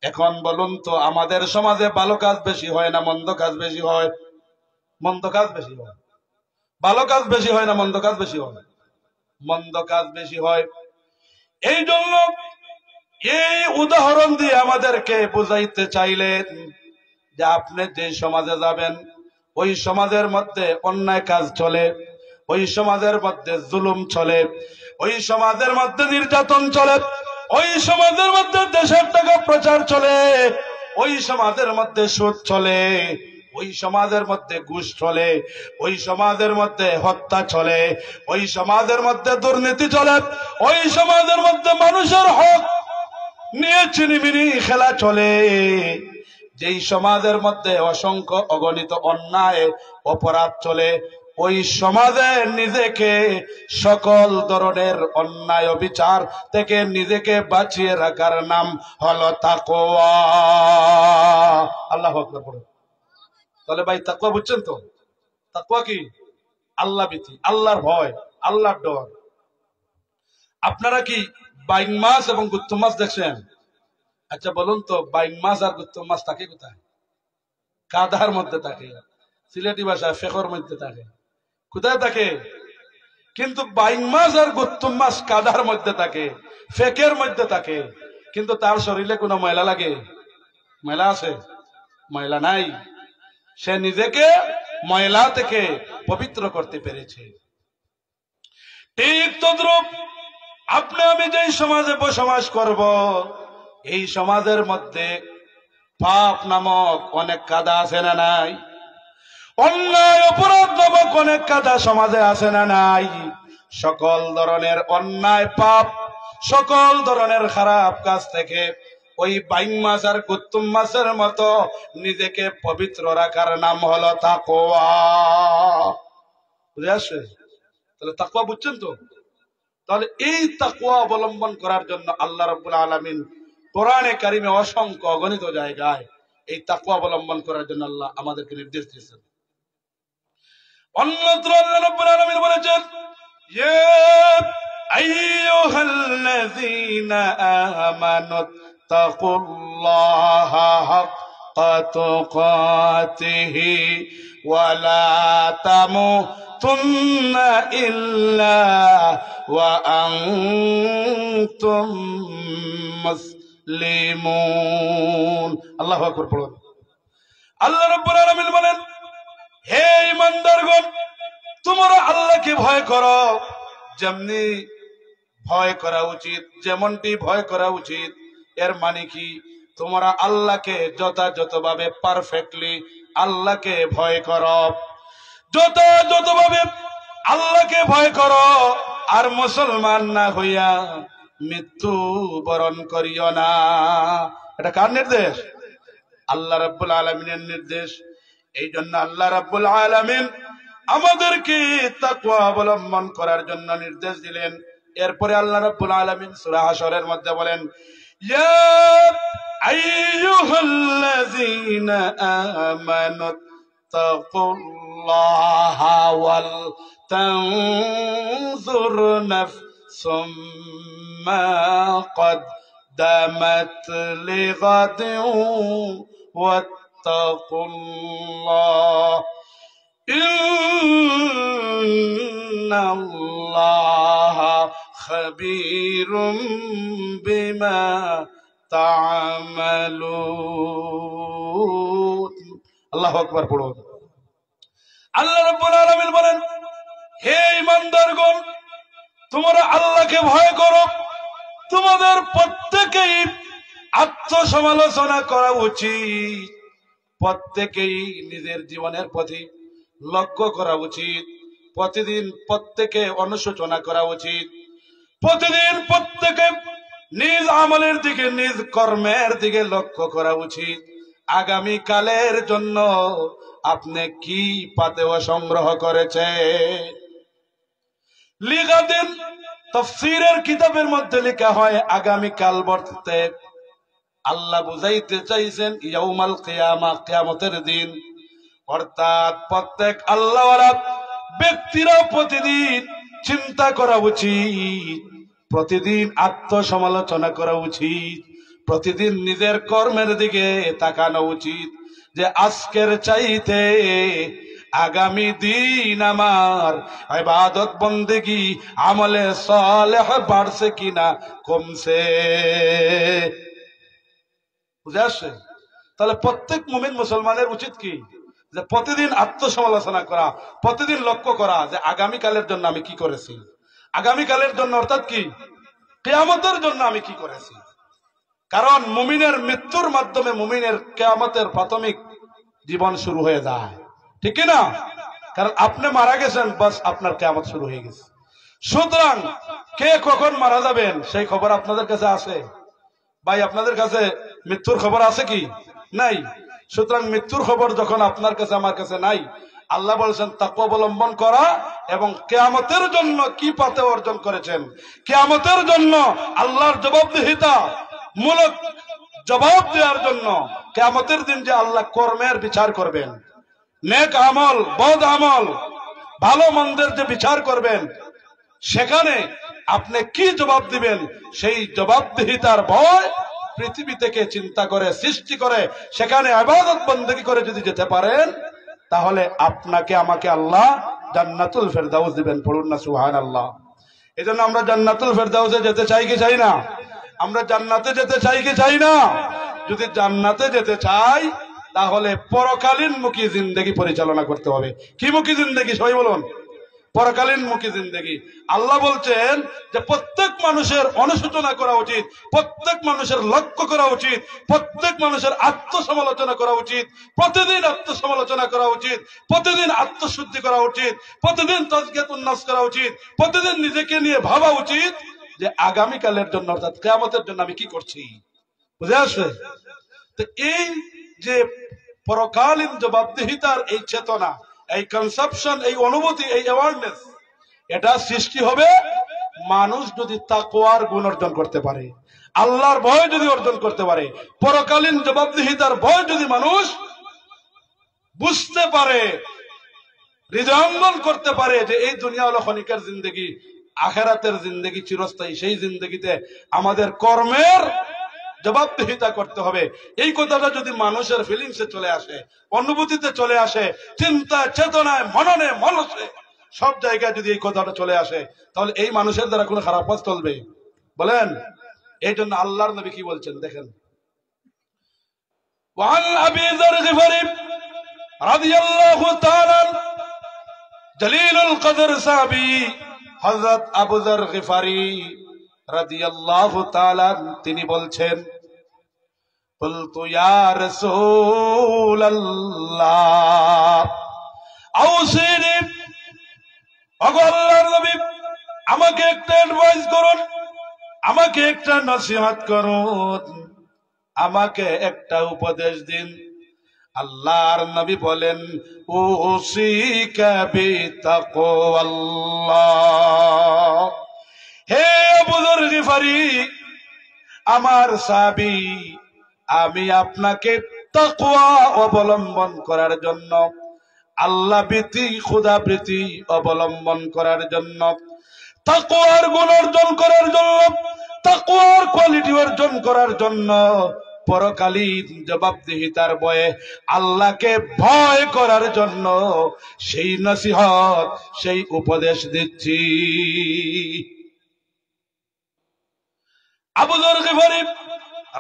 এখন বলুন তো, আমাদের সমাজে ভালো কাজ বেশি হয় না মন্দ কাজ বেশি হয়? মন্দ কাজ বেশি হয়। ভালো কাজ বেশি হয় না মন্দ কাজ বেশি হয়? মন্দ কাজ বেশি হয়। এই জন্য এই উদাহরণ দিয়ে আমাদেরকে বুঝাইতে চাইলেন যে আপনি যে সমাজে যাবেন ওই সমাজের মধ্যে অন্যায় কাজ চলে, ওই সমাজের মধ্যে জুলুম চলে, ওই সমাজের মধ্যে নির্যাতন চলে, ওই সমাজের মধ্যে দেশের টাকা প্রচার চলে, ওই সমাজের মধ্যে সুদ চলে, ওই সমাজের মধ্যে ঘুষ চলে, ওই সমাজের মধ্যে হত্যা চলে, ওই সমাজের মধ্যে দুর্নীতি চলে, ওই সমাজের মধ্যে মানুষের হক নিয়ে চিনিমিনি খেলা চলে। যেই সমাজের মধ্যে অসংখ্য অগণিত অন্যায় অপরাধ চলে ওই সমাজে নিজেকে সকল ধরনের অন্যায় বিচার থেকে নিজেকে বাঁচিয়ে রাখার নাম হলো তাকওয়া। আল্লাহু আকবার বলুন। তাহলে ভাই তাকওয়া বুঝছেন তো? তাকওয়া কি? আল্লাহ ভীতি, আল্লাহর ভয়, আল্লাহর ডর। আপনারা কি বাইং মাছ এবং গুত্তম মাছ দেখছেন? আচ্ছা বলুন তো, বাইং মাছ আর গুত্তম মাছ থাকে কোথায়? কাদার মধ্যে থাকে, সিলেটি ভাষায় ফেকর মধ্যে থাকে। কোথায় থাকে? কিন্তু বাইং মাছ আর গুত্তম মাছ কাদার মধ্যে থাকে, ফেকের মধ্যে থাকে, কিন্তু তার শরীরে কোনো ময়লা লাগে? ময়লা আছে? ময়লা নাই। সে নিজেকে ময়লা থেকে পবিত্র করতে পেরেছে। ঠিক তদ্রূপ আপনি আমি যেই সমাজে বসবাস করব এই সমাজের মধ্যে পাপ নামক অনেক কাদা আছে না নাই? অন্যায় অপরাধ নামক অনেক কাদা সমাজে আছে না নাই? সকল ধরনের অন্যায়, পাপ, সকল ধরনের খারাপ কাজ থেকে ওই বাইং মাছ আর গুত্তুম মাছের মতো নিজেকে পবিত্র রাখার নাম হলো তাকওয়া। বুঝে আসছে? তাহলে তাকওয়া বুঝছেন তো? তাহলে এই তাকওয়া অবলম্বন করার জন্য আল্লাহ রাব্বুল আলামিন কোরআনে কারিমে অসংখ্য অগণিত জায়গায় এই তাকওয়া অবলম্বন করার জন্য আল্লাহ আমাদেরকে নির্দেশ দিয়েছেন। অন্যত্র আল্লাহ রাব্বুল আলামিন বলেছেন, ইয়া আইয়ুহাল্লাযীনা আমানু তাকুল্লাহা হাক্কা তুকাতিহি ওয়া লা তামুতুন্না ইল্লা ওয়া আনতুম মুসলিমুন। আল্লাহু আকবার বলুন। আল্লাহ রাব্বুল আলামিন বলেন, হে ঈমানদারগণ, তোমরা আল্লাহকে ভয় করো যেমনি ভয় করা উচিত, যেমনটি ভয় করা উচিত। এর মানে কি? তোমরা আল্লাহকে যথাযথভাবে পারফেক্টলি আল্লাহকে ভয় করো, যথাযথভাবে আল্লাহকে ভয় করো। আর মুসলমান না হইয়া মৃত্যু বরণ করিও না। এটা কার নির্দেশ? আল্লাহ রাব্বুল আলামিনের নির্দেশ। এই জন্য আল্লাহ রাব্বুল আলামিন আমাদেরকে তাকওয়া অবলম্বন করার জন্য নির্দেশ দিলেন। এরপরে আল্লাহ রাব্বুল আলামিন সূরা হাশরের মধ্যে বলেন, ইয়া আইয়ুহাল্লাযীনা আমানু ওয়াত্তাকুল্লাহা ওয়াল তানজুর নাফসুম মা قدمت لغد واتقوا الله إن الله خبير بما تعملون الله أكبر পড়ুন আল্লাহ রাব্বুল আলামিন বলেন হে ঈমানদারগণ তোমরা আল্লাহকে ভয় করো তোমাদের প্রত্যেকেই আত্মসমালোচনা করা উচিত প্রত্যেকেই নিজের জীবনের প্রতি লক্ষ্য করা উচিত প্রতিদিন প্রত্যেকে অনুশোচনা করা উচিত প্রতিদিন প্রত্যেকে নিজ আমলের দিকে নিজ কর্মের দিকে লক্ষ্য করা উচিত আগামী কালের জন্য আপনি কি পাতেও সংগ্রহ করেছেন লিগাদিন তাফসীরের কিতাবের মধ্যে লেখা হয় আগামী কাল বলতে আল্লাহ বুঝাইতে চাইছেন ইয়াউমাল কিয়ামা কিয়ামতের দিন অর্থাৎ প্রত্যেক আল্লাহওয়ালা ব্যক্তিরা প্রতিদিন চিন্তা করা উচিত প্রতিদিন আত্মসমালোচনা করা উচিত প্রতিদিন নিজের কর্মের দিকে তাকানো উচিত যে আজকের চাইতে আগামী দিন আমার ইবাদত বন্দেগী আমলে সালেহ বাড়ছে কিনা কমছে বুঝে আসছে তাহলে প্রত্যেক মুমিন মুসলমানের উচিত কি যে প্রতিদিন আত্মসমালোচনা করা প্রতিদিন লক্ষ্য করা যে আগামীকালের জন্য আমি কি করেছি আগামীকালের জন্য অর্থাৎ কি কিয়ামতের জন্য আমি কি করেছি কারণ মুমিনের মৃত্যুর মাধ্যমে মুমিনের কিয়ামতের প্রাথমিক জীবন শুরু হয়ে যায় ঠিক না কারণ আপনি মারা গেছেন বাস আপনার কিয়ামত শুরু হয়ে গেছে সুতরাং কে কখন মারা যাবেন সেই খবর আপনাদের কাছে আছে ভাই আপনাদের কাছে মৃত্যুর খবর আছে কি নাই সুতরাং মৃত্যুর খবর যখন আপনার কাছে আমার কাছে নাই আল্লাহ বলেছেন তাকওয়া অবলম্বন করা এবং কিয়ামতের জন্য কি পাতে অর্জন করেছেন কিয়ামতের জন্য আল্লাহর জবাবদিহিতা মূলক জবাব দেওয়ার জন্য কিয়ামতের দিন যে আল্লাহ কর্মের বিচার করবেন নেক আমল বদ আমল ভালো মন্দের যে বিচার করবেন সেখানে আপনি কি জবাব দিবেন সেই জবাবদিহিতার ভয় পৃথিবী থেকে চিন্তা করে সৃষ্টি করে সেখানে ইবাদত বন্দেগী করে যদি যেতে পারেন তাহলে আপনাকে আমাকে আল্লাহ জান্নাতুল ফেরদাউস দিবেন পড়ুন না সুবহানাল্লাহ এজন্য আমরা জান্নাতুল ফেরদাউসে যেতে চাই কি চাই না আমরা জান্নাতে যেতে চাই কি চাই না যদি জান্নাতে যেতে চাই তাহলে পরকালীন মুখী জিন্দেগি পরিচালনা করতে হবে কি মুখী জিন্দেগি সবাই বলুন পরকালীন মুখী জিন্দেগি আল্লাহ বলছেন যে প্রত্যেক মানুষের অনুশোচনা করা উচিত প্রত্যেক মানুষের লক্ষ্য করা উচিত প্রত্যেক মানুষের আত্মসমালোচনা করা উচিত প্রতিদিন আত্মসমালোচনা করা উচিত প্রতিদিন আত্মশুদ্ধি করা উচিত প্রতিদিন তাজকিয়াতুন নফস করা উচিত প্রতিদিন নিজেকে নিয়ে ভাবা উচিত যে আগামীকালের জন্য অর্থাৎ কিয়ামতের জন্য আমি কি করছি বুঝে আসছে তো এই যে পরকালীন জবাবদিহিতার এই চেতনা এই কনসেপশন এই অনুভূতি এই অ্যাওয়ারনেস এটা সৃষ্টি হবে মানুষ যদি তাকওয়ার গুণ অর্জন করতে পারে আল্লাহর ভয় যদি অর্জন করতে পারে পরকালীন জবাবদিহিতার ভয় যদি মানুষ বুঝতে পারে হৃদয়ঙ্গম করতে পারে যে এই দুনিয়া হলো ক্ষণিকের জিন্দেগি আখিরাতের জিন্দেগি চিরস্থায়ী সেই জিন্দেগিতে আমাদের কর্মের জবাবদিহিতা করতে হবে এই কথাটা যদি মানুষের ফিলিংসে চলে আসে অনুভূতিতে চলে আসে চিন্তা চেতনায় মননে মনসে সব জায়গায় যদি এই কথাটা চলে আসে তাহলে এই মানুষের দ্বারা কোনো খারাপ কাজ চলবে বলেন এই জন্য আল্লাহর নবী কি বলছেন দেখেন ওয়ান আবি যার গিফারি রাদিয়াল্লাহু তাআলা জলিলুল কদর সাহাবী হযরত আবু যার গিফারি রাদিয়াল্লাহু তাআলা তিনি বলছেন বলতু ইয়া রাসূলুল্লাহ আউসিনি ওগো আল্লাহর নবী আমাকে একটা অ্যাডভাইস করুন আমাকে একটা নসিহত করুন আমাকে একটা উপদেশ দিন আল্লাহর নবী বলেন উসিকা বিতাকওয়াল্লাহ হে আবু যর গিফারি আমার সাহাবী আমি আপনাকে তাকওয়া অবলম্বন করার জন্য আল্লাহ ভীতি, খোদা ভীতি অবলম্বন করার জন্য, তাকওয়ার গুণ অর্জন করার জন্য, তাকওয়ার কোয়ালিটি অর্জন করার জন্য, পরকালীন জবাবদিহিতার ভয়ে আল্লাহকে ভয় করার জন্য সেই নসিহত, সেই উপদেশ দিচ্ছি। আবু যর গিফারী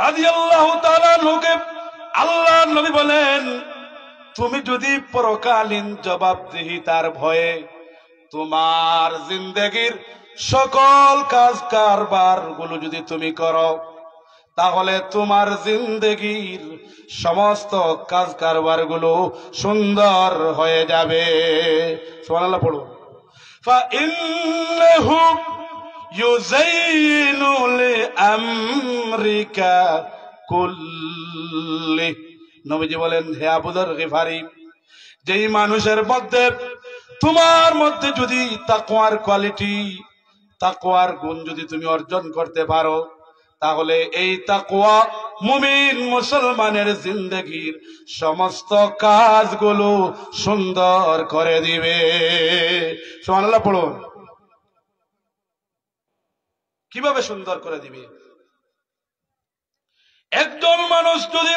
রাদিয়াল্লাহু তাআলা আনহুকে আল্লাহর নবী বলেন, তুমি যদি পরকালীন জবাবদিহিতার ভয়ে তোমার জিন্দেগীর সকল কাজ কারবার গুলো যদি তুমি করো, তাহলে তোমার জিন্দেগীর সমস্ত কাজ কারবার গুলো সুন্দর হয়ে যাবে। সুবহানাল্লাহ পড়ো। ফাইন্নাহু ইউযাইনু লিআমরিকা কুল্লি। নবীজি বলেন, হে আবু যর গিফারী, যেই মানুষের মধ্যে, তোমার মধ্যে যদি তাকওয়ার কোয়ালিটি, তাকওয়ার গুণ যদি তুমি অর্জন করতে পারো, তাহলে এই তাকওয়া মুমিন মুসলমানের জিন্দেগীর সমস্ত কাজগুলো সুন্দর করে দিবে। সুবহানাল্লাহ পড়ুন। কিভাবে সুন্দর করে দিবে? একজন মানুষ যদি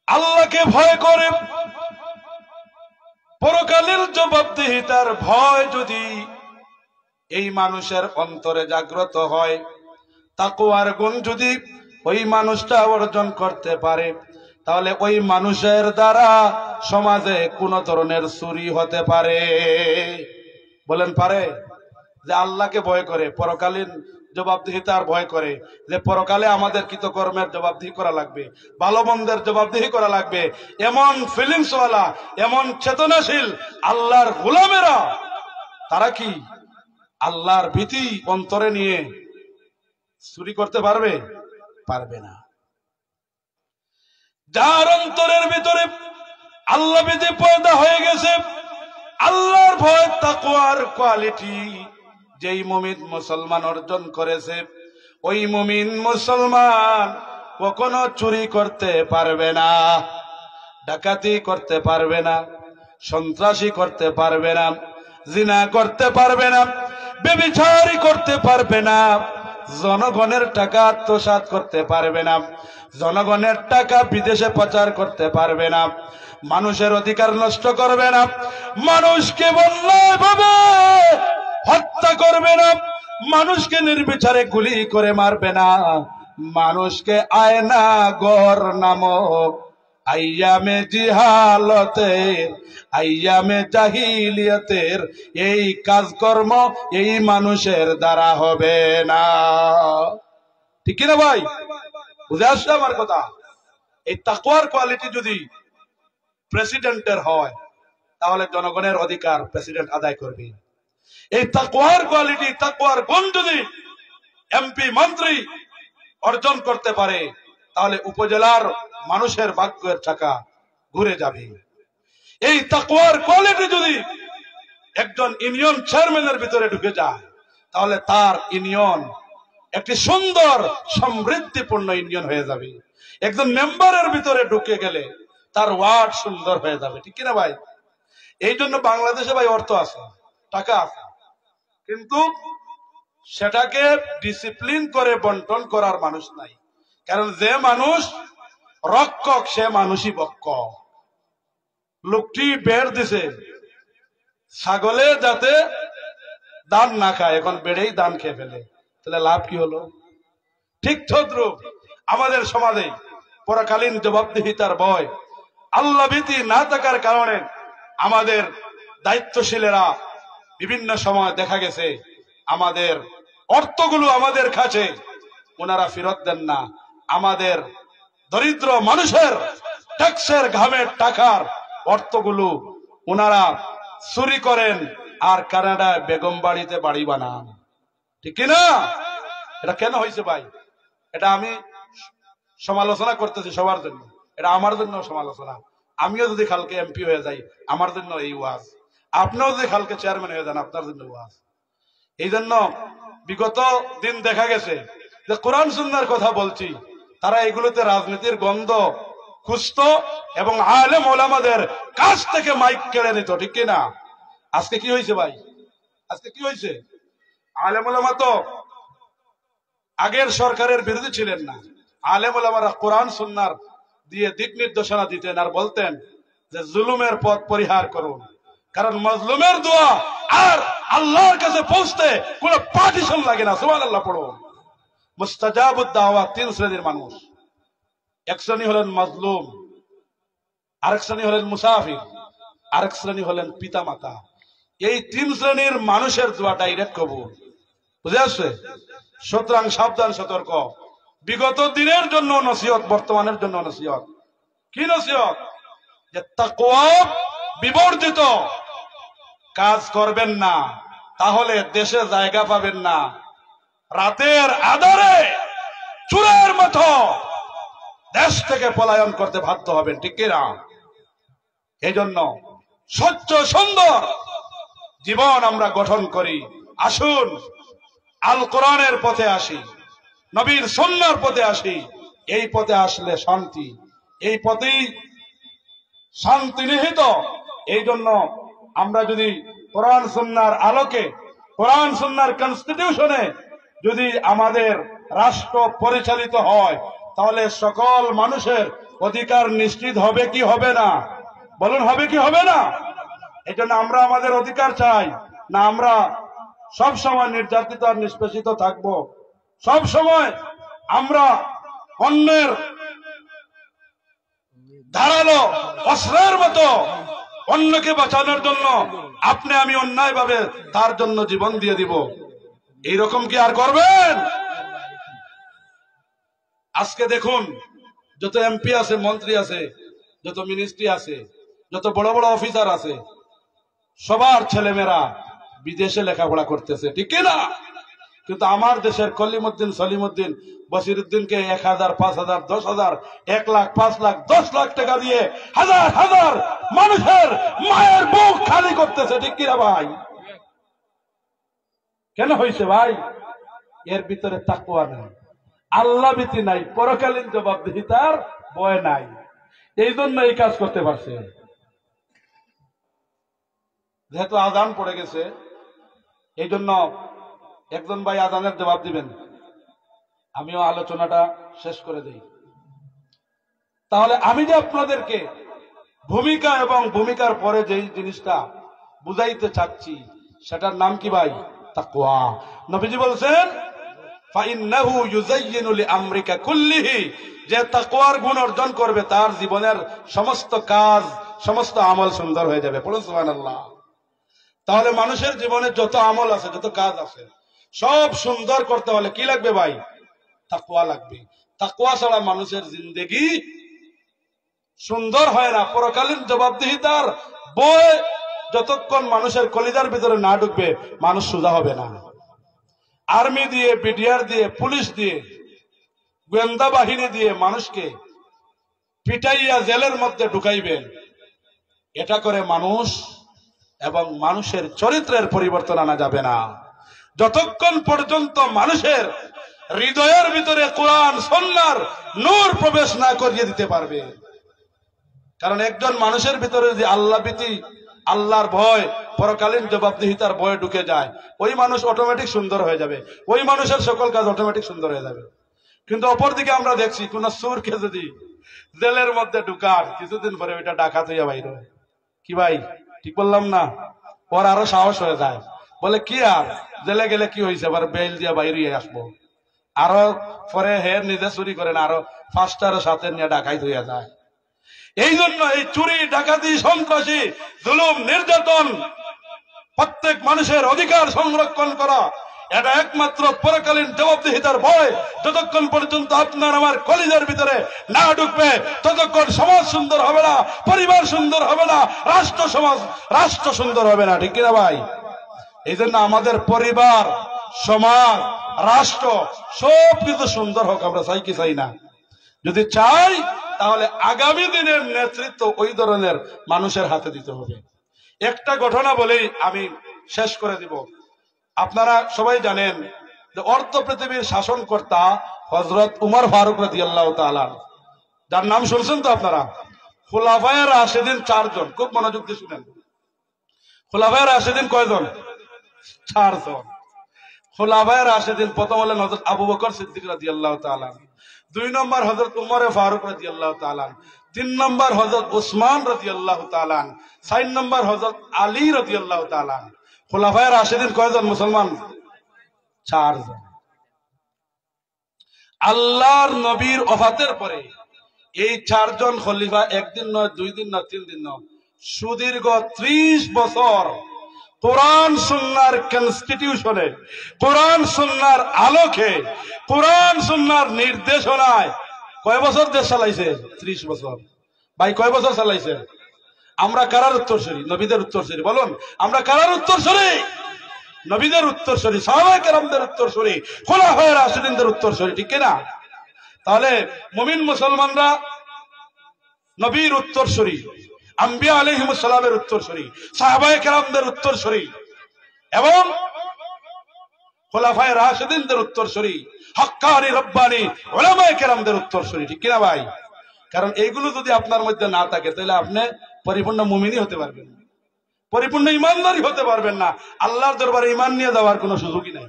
আল্লাহকে ভয় করে, পরকালের জবাবদিহিতার ভয় যদি এই মানুষের অন্তরে জাগ্রত হয়, তাকওয়ার গুণ যদি ওই মানুষটা অর্জন করতে পারে, তাহলে ওই মানুষের দ্বারা সমাজে কোন ধরনের চুরি হতে পারে? বলেন পারে? যে আল্লাহকে ভয় করে, পরকালীন জবাবদিহিতার ভয় করে, যে পরকালে আমাদের কৃতকর্মের জবাবদিহি করা লাগবে, ভালো মন্দের জবাবদিহি করা লাগবে, এমন ফিলিংস ওয়ালা, এমন চেতনাশীল আল্লাহর গোলামেরা, তারা কি আল্লাহর ভীতি অন্তরে নিয়ে চুরি করতে পারবে? পারবে না। যার অন্তরের ভিতরে আল্লাহ ভীতি পয়দা হয়ে গেছে, আল্লাহর ভয়, তাকওয়ার কোয়ালিটি যেই মুমিন মুসলমান অর্জন করেছে, ওই মুমিন মুসলমান কখনো চুরি করতে পারবে না, ডাকাতি করতে পারবে না, সন্ত্রাসী করতে পারবে না, জিনা করতে পারবে না, ব্যভিচারী করতে পারবে না, জনগণের টাকা আত্মসাৎ করতে পারবে না, জনগণের টাকা বিদেশে পাচার করতে পারবে না, মানুষের অধিকার নষ্ট করবে না, মানুষকে অন্যায়ভাবে হত্যা করবে না, মানুষকে নির্বিচারে গুলি করে মারবে না, মানুষকে আয়না গর নামক আইয়ামে জিহালতের, আইয়ামে জাহিলিয়াতের এই কাজকর্ম এই মানুষের দ্বারা হবে না। ঠিক কিনা ভাই? বুঝে আসছে আমার কথা? এই তাকওয়ার কোয়ালিটি যদি প্রেসিডেন্টের হয়, তাহলে জনগণের অধিকার প্রেসিডেন্ট আদায় করবে। এই তাকওয়ার কোয়ালিটি, তাকওয়ার গুণ যদি এমপি মন্ত্রী অর্জন করতে পারে, তাহলে উপজেলার মানুষের ভাগ্যের চাকা ঘুরে যাবে। এই তাকওয়ার কোয়ালিটি যদি একজন ইউনিয়ন চেয়ারম্যানের ভিতরে ঢুকে যায়, তাহলে তার ইউনিয়ন একটি সুন্দর সমৃদ্ধিপূর্ণ ইউনিয়ন হয়ে যাবে। একজন মেম্বারের ভিতরে ঢুকে গেলে তার ওয়ার্ড সুন্দর হয়ে যাবে। ঠিক কিনা ভাই? এই জন্য বাংলাদেশে ভাই অর্থ আছে, টাকা আছে, কিন্তু সেটাকে ডিসিপ্লিন করে বন্টন করার মানুষ নাই। কারণ যে মানুষ রক্ষক, সে মানুষই বক্ষক। লোকটি বেড় দিছে ছাগলে যাতে দান না খায়, এখন বেড়েই দান খেয়ে ফেলে, তাহলে লাভ কি হলো? ঠিক তদ্রূপ আমাদের সমাজে পরকালীন জবাবদিহিতার ভয়, আল্লাহ ভীতি না থাকার কারণে আমাদের দায়িত্বশীলেরা বিভিন্ন সময় দেখা গেছে আমাদের অর্থগুলো আমাদের কাছে ওনারা ফেরত দেন না। আমাদের দরিদ্র মানুষের ট্যাক্সের ঘামের টাকার অর্থগুলো ওনারা চুরি করেন আর কানাডায় বেগম বাড়িতে বাড়ি বানান। ঠিক কিনা? এটা কেন হয়েছে ভাই? এটা আমি সমালোচনা করতেছি সবার জন্য, এটা আমার জন্য সমালোচনা। আমিও যদি কালকে এমপি হয়ে যাই, আমার জন্য এই ওয়াজ। আপনিও যদি কালকে চেয়ারম্যান হয়ে যান, আপনার জন্য ওয়াজ। এই জন্য বিগত দিন দেখা গেছে যে কোরআন সুন্নাহর কথা বলছি, তারা এগুলোতে রাজনীতির গন্ধ খুঁজত এবং আলেম ওলামাদের কাছ থেকে মাইক কেড়ে নিত, ঠিক কিনা? আজকে কি হয়েছে ভাই? আজকে কি হয়েছে? আলেম ওলামা তো আগের সরকারের বিরোধী ছিলেন না। আলেম ওলামারা কোরআন সুন্নাহর দিয়ে দিক নির্দেশনা দিতেন আর বলতেন যে জুলুমের পথ পরিহার করুন, কারণ মজলুমের দোয়া আর আল্লাহর কাছে পৌঁছতে কোন পার্টিশন লাগে না। সুবহানাল্লাহ পড়ুন। মুস্তাজাবুদ দাওয়া তিন শ্রেণীর মানুষ। এক শ্রেণী হলেন মজলুম, আরেক শ্রেণী হলেন মুসাফির, আরেক শ্রেণী হলেন পিতামাতা। এই তিন শ্রেণীর মানুষের দোয়া ডাইরেক্ট কবুল। বুঝে আসছে? সুতরাং সাবধান, সতর্ক। বিগত দিনের জন্য নসিহত, বর্তমানের জন্য নসিহত। কি নসিহত? যে তাকওয়া বিবর্জিত কাজ করবেন না, তাহলে দেশে জায়গা পাবেন না। রাতের আধারে চোরের মতো দেশ থেকে পলায়ন করতে বাধ্য হবেন, ঠিক কিনা? এই জন্য স্বচ্ছ সুন্দর জীবন আমরা গঠন করি। আসুন আল কোরআনের পথে আসি, নবীর সুন্নাহর পথে আসি। এই পথে আসলে শান্তি, এই পথেই শান্তি নিহিত। এই জন্য আমরা যদি কোরআন সুন্নাহর আলোকে, কোরআন সুন্নাহর কনস্টিটিউশনে যদি আমাদের রাষ্ট্র পরিচালিত হয়, তাহলে সকল মানুষের অধিকার নিশ্চিত হবে কি হবে না? বলুন, হবে কি হবে না? এই জন্য আমরা আমাদের অধিকার চাই না আমরা সব সময় নির্যাতিত আর নিষ্পেষিত থাকব? সব সময় আমরা অন্যের ধারালো অস্ত্রের মতো অন্যকে বাঁচানোর জন্য আপনি আমি অন্যায় ভাবে তার জন্য জীবন দিয়ে দিব? এইরকম কি আর করবেন? আজকে দেখুন, যত এমপি আছে, মন্ত্রী আছে, যত মিনিস্ট্রি আছে, যত বড় বড় অফিসার আছে, সবার ছেলেমেয়েরা বিদেশে লেখাপড়া করতেছে, ঠিক কিনা? কিন্তু আমার দেশের কলিমউদ্দিন, সলিমউদ্দিন, বসিরউদ্দিনকে 1000, 5000, 10,000, 1 লাখ, 5 লাখ, 10 লাখ টাকা দিয়ে হাজার হাজার মানুষের মায়ের বুক খালি করতেছে, ঠিক কিনা ভাই? কেন হয়েছে ভাই? এর ভিতরে তাকওয়া নাই, আল্লাহ ভীতি নাই, পরকালীন জবাবদিহিতার ভয় নাই। এই জন্য এই কাজ করতে পারছে। যেহেতু আজান পড়ে গেছে, এই জন্য একজন ভাই আজানের জবাব দিবেন, আমিও আলোচনাটা শেষ করে দেই। তাহলে আমি যে আপনাদেরকে ভূমিকা এবং ভূমিকার পরে যেই জিনিসটা বুঝাইতে চাচ্ছি, সেটার নাম কি ভাই? তাকওয়া। নবীজি বলছেন, ফাইন্নাহু ইউযায়্যিনু লিআমরিকা কুল্লিহি, যে তাকওয়ার গুণ অর্জন করবে তার জীবনের সমস্ত কাজ, সমস্ত আমল সুন্দর হয়ে যাবে। বলুন সুবহানাল্লাহ। তাহলে মানুষের জীবনে যত আমল আছে, যত কাজ আছে, সব সুন্দর করতে হলে কি লাগবে ভাই? তাকওয়া লাগবে। তাকওয়া ছাড়া মানুষের জিন্দেগি সুন্দর হয় না। পরকালীন জবাবদিহিতার বই যতক্ষণ মানুষের কলিজার ভিতরে না ঢুকবে, মানুষ সোজা হবে না। আর্মি দিয়ে, বিডিআর দিয়ে, পুলিশ দিয়ে, গোয়েন্দা বাহিনী দিয়ে মানুষকে পিটাইয়া জেলের মধ্যে ঢুকাইবেন, এটা করে মানুষ এবং মানুষের চরিত্রের পরিবর্তন আনা যাবে না। যতক্ষণ পর্যন্ত মানুষের হৃদয়ের ভিতরে কোরআন সুন্নাহর নূর প্রবেশ না করিয়ে দিতে পারবে। কারণ একজন মানুষের ভিতরে যে আল্লাহ ভীতি, আল্লাহর ভয়, পরকালীন জবাবদিহিতার ভয় ঢুকে যায়, ওই মানুষ অটোমেটিক সুন্দর হয়ে যাবে, ওই মানুষের সকল কাজ অটোমেটিক সুন্দর হয়ে যাবে। কিন্তু অপরদিকে আমরা দেখছি, কোন সুরকে যদি জেলের মধ্যে ঢুকান, কিছুদিন পরে ওইটা ডাকাত হইয়া বাইর হয়। কি ভাই, ঠিক বললাম না? ওর আরো সাহস হয়ে যায়, বলে কি আর জেলে গেলে কি হয়েছে, আবার বেল দিয়ে বাইরে আসবো। আরো পরে হে নিজে চুরি করেন, আরো 5টার সাথে নিয়ে ডাকাই হইয়া যায়। এই জন্য এই চুরি, ডাকাতি, সন্ত্রাসী, জুলুম, নির্যাতন, প্রত্যেক মানুষের অধিকার সংরক্ষণ করা, এটা একমাত্র পরকালীন জবাবদিহিতার ভয় যতক্ষণ পর্যন্ত আপনার আমার কলিজার ভিতরে না ঢুকবে, ততক্ষণ সমাজ সুন্দর হবে না, পরিবার সুন্দর হবে না, রাষ্ট্র সুন্দর হবে না, ঠিক কিনা ভাই? এই জন্য আমাদের পরিবার, সমাজ, রাষ্ট্র সব কিছু সুন্দর হোক, আমরা চাই কি চাই না? যদি চাই, তাহলে আগামী দিনের নেতৃত্ব ওই ধরনের মানুষের হাতে দিতে হবে। একটা ঘটনা বলেই আমি শেষ করে দিব। আপনারা সবাই জানেন যে অর্ধ পৃথিবীর শাসনকর্তা হযরত উমর ফারুক রাদিয়াল্লাহু তাআলা, যার নাম শুনছেন তো আপনারা, খুলাফায়ে রাশেদিন 4 জন। খুব মনোযোগ দিয়ে শুনেন, খুলাফায়ে রাশেদিন কয়জন? 4 জন। খুলাফায়ে রাশেদিন প্রথম হলেন হযরত আবু বকর সিদ্দিক রাদিয়াল্লাহু তাআলা, 2 নম্বর হযরত উমর ফারুক রাদিয়াল্লাহু তাআলা, 3 নম্বর হযরত উসমান রাদিয়াল্লাহু তাআলা, 4 নম্বর হযরত আলী রাদিয়াল্লাহু তাআলা। খুলাফায়ে রাশেদিন কয়জন মুসলমান? 4 জন। আল্লাহর নবীর ওফাতের পরে এই 4 জন খলিফা একদিন নয়, 2 দিন নয়, 3 দিন নয়, সুদীর্ঘ 30 বছর কোরআন সুন্নাহর কনস্টিটিউশনে, কোরআন সুন্নাহর আলোকে, কোরআন সুন্নাহর নির্দেশনায় কয় বছর দেশ চালাইছে? 30 বছর। ভাই কয় বছর চালাইছে? আমরা কারার উত্তরসূরি? নবীদের উত্তরসূরি। বলুন, আমরা কারার উত্তরসূরি? নবীদের উত্তরসূরি, সাহাবায়ে কেরামদের উত্তরসূরি, খুলাফায়ে রাশিদিনদের উত্তরসূরি, ঠিক কিনা? তাহলে মুমিন মুসলমানরা নবীর উত্তরসূরি, আম্বিয়া আলাইহিমুস সালামের উত্তরসূরি, সাহাবায়ে কেরামদের উত্তরসূরি এবং খুলাফায়ে রাশিদিনদের উত্তরসূরি, হক্কানি রব্বানি উলামায়ে কেরামদের উত্তরসূরি, ঠিক কিনা ভাই? কারণ এইগুলো যদি আপনার মধ্যে না থাকে তাহলে আপনি পরিপূর্ণ মুমিনই হতে পারবেন না, পরিপূর্ণ ইমানদারি হতে পারবেন না, আল্লাহর দরবারে ইমান নিয়ে যাওয়ার কোনো সুযোগই নাই।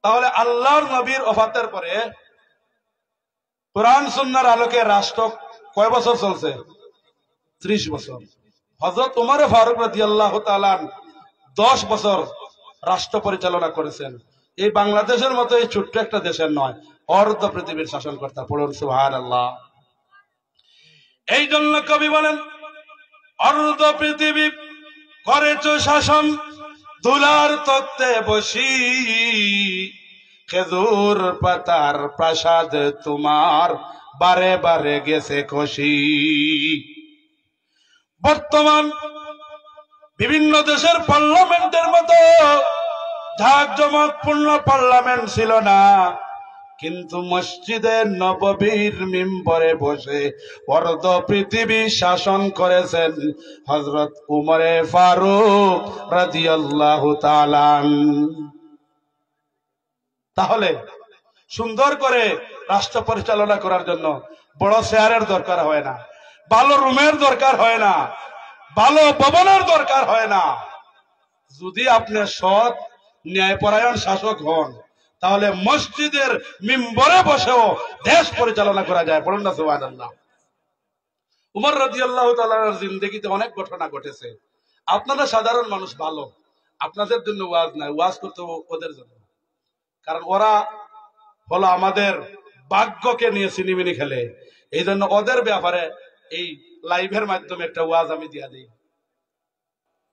তাহলে আল্লাহর নবীর ওফাতের পরে কোরআন সুন্নাহর আলোকে রাষ্ট্র কয় বছর চলছে? 30 বছর। হযরত উমর ফারুক রাদিয়াল্লাহু তাআলা 10 বছর রাষ্ট্র পরিচালনা করেছেন। এই বাংলাদেশের মতো এই ছোট্ট একটা দেশের নয়, অর্ধ পৃথিবীর শাসনকর্তা। পড়ুন সুবহানাল্লাহ। এই জন্য কবি বলেন, অর্ধ পৃথিবী করেছ শাসন ধুলার তত্ত্বে বসি, খেজুর পাতার প্রাসাদ তোমার বারে বারে গেছে খসি। বর্তমান বিভিন্ন দেশের পার্লামেন্টের মতো জাঁকজমকপূর্ণ পার্লামেন্ট ছিল না, কিন্তু মসজিদে নববীর মিম্বরে বসে অর্ধ পৃথিবী শাসন করেছেন হযরত উমরে ফারুক রাদিয়াল্লাহু তাআলা। তাহলে সুন্দর করে রাষ্ট্র পরিচালনা করার জন্য বড় চেয়ারের দরকার হয় না, ভালো রুমের দরকার হয় না, ভালো ভবনের দরকার হয় না। যদি আপনি সৎ ন্যায়পরায়ণ শাসক হন তাহলে মসজিদের মিম্বরে বসেও দেশ পরিচালনা করা যায়। বলুন না সুবহানাল্লাহ। উমর রাদিয়াল্লাহু তাআলার জিন্দেগিতে অনেক ঘটনা ঘটেছে। আপনারা সাধারণ মানুষ, ভালো, আপনাদের জন্য ওয়াজ নাই, ওয়াজ করতে ওদের জন্য। কারণ ওরা হলো আমাদের ভাগ্যকে নিয়ে সিনেমিনি খেলে, এই জন্য ওদের ব্যাপারে এই লাইভের মাধ্যমে একটা ওয়াজ আমি দিয়া দিই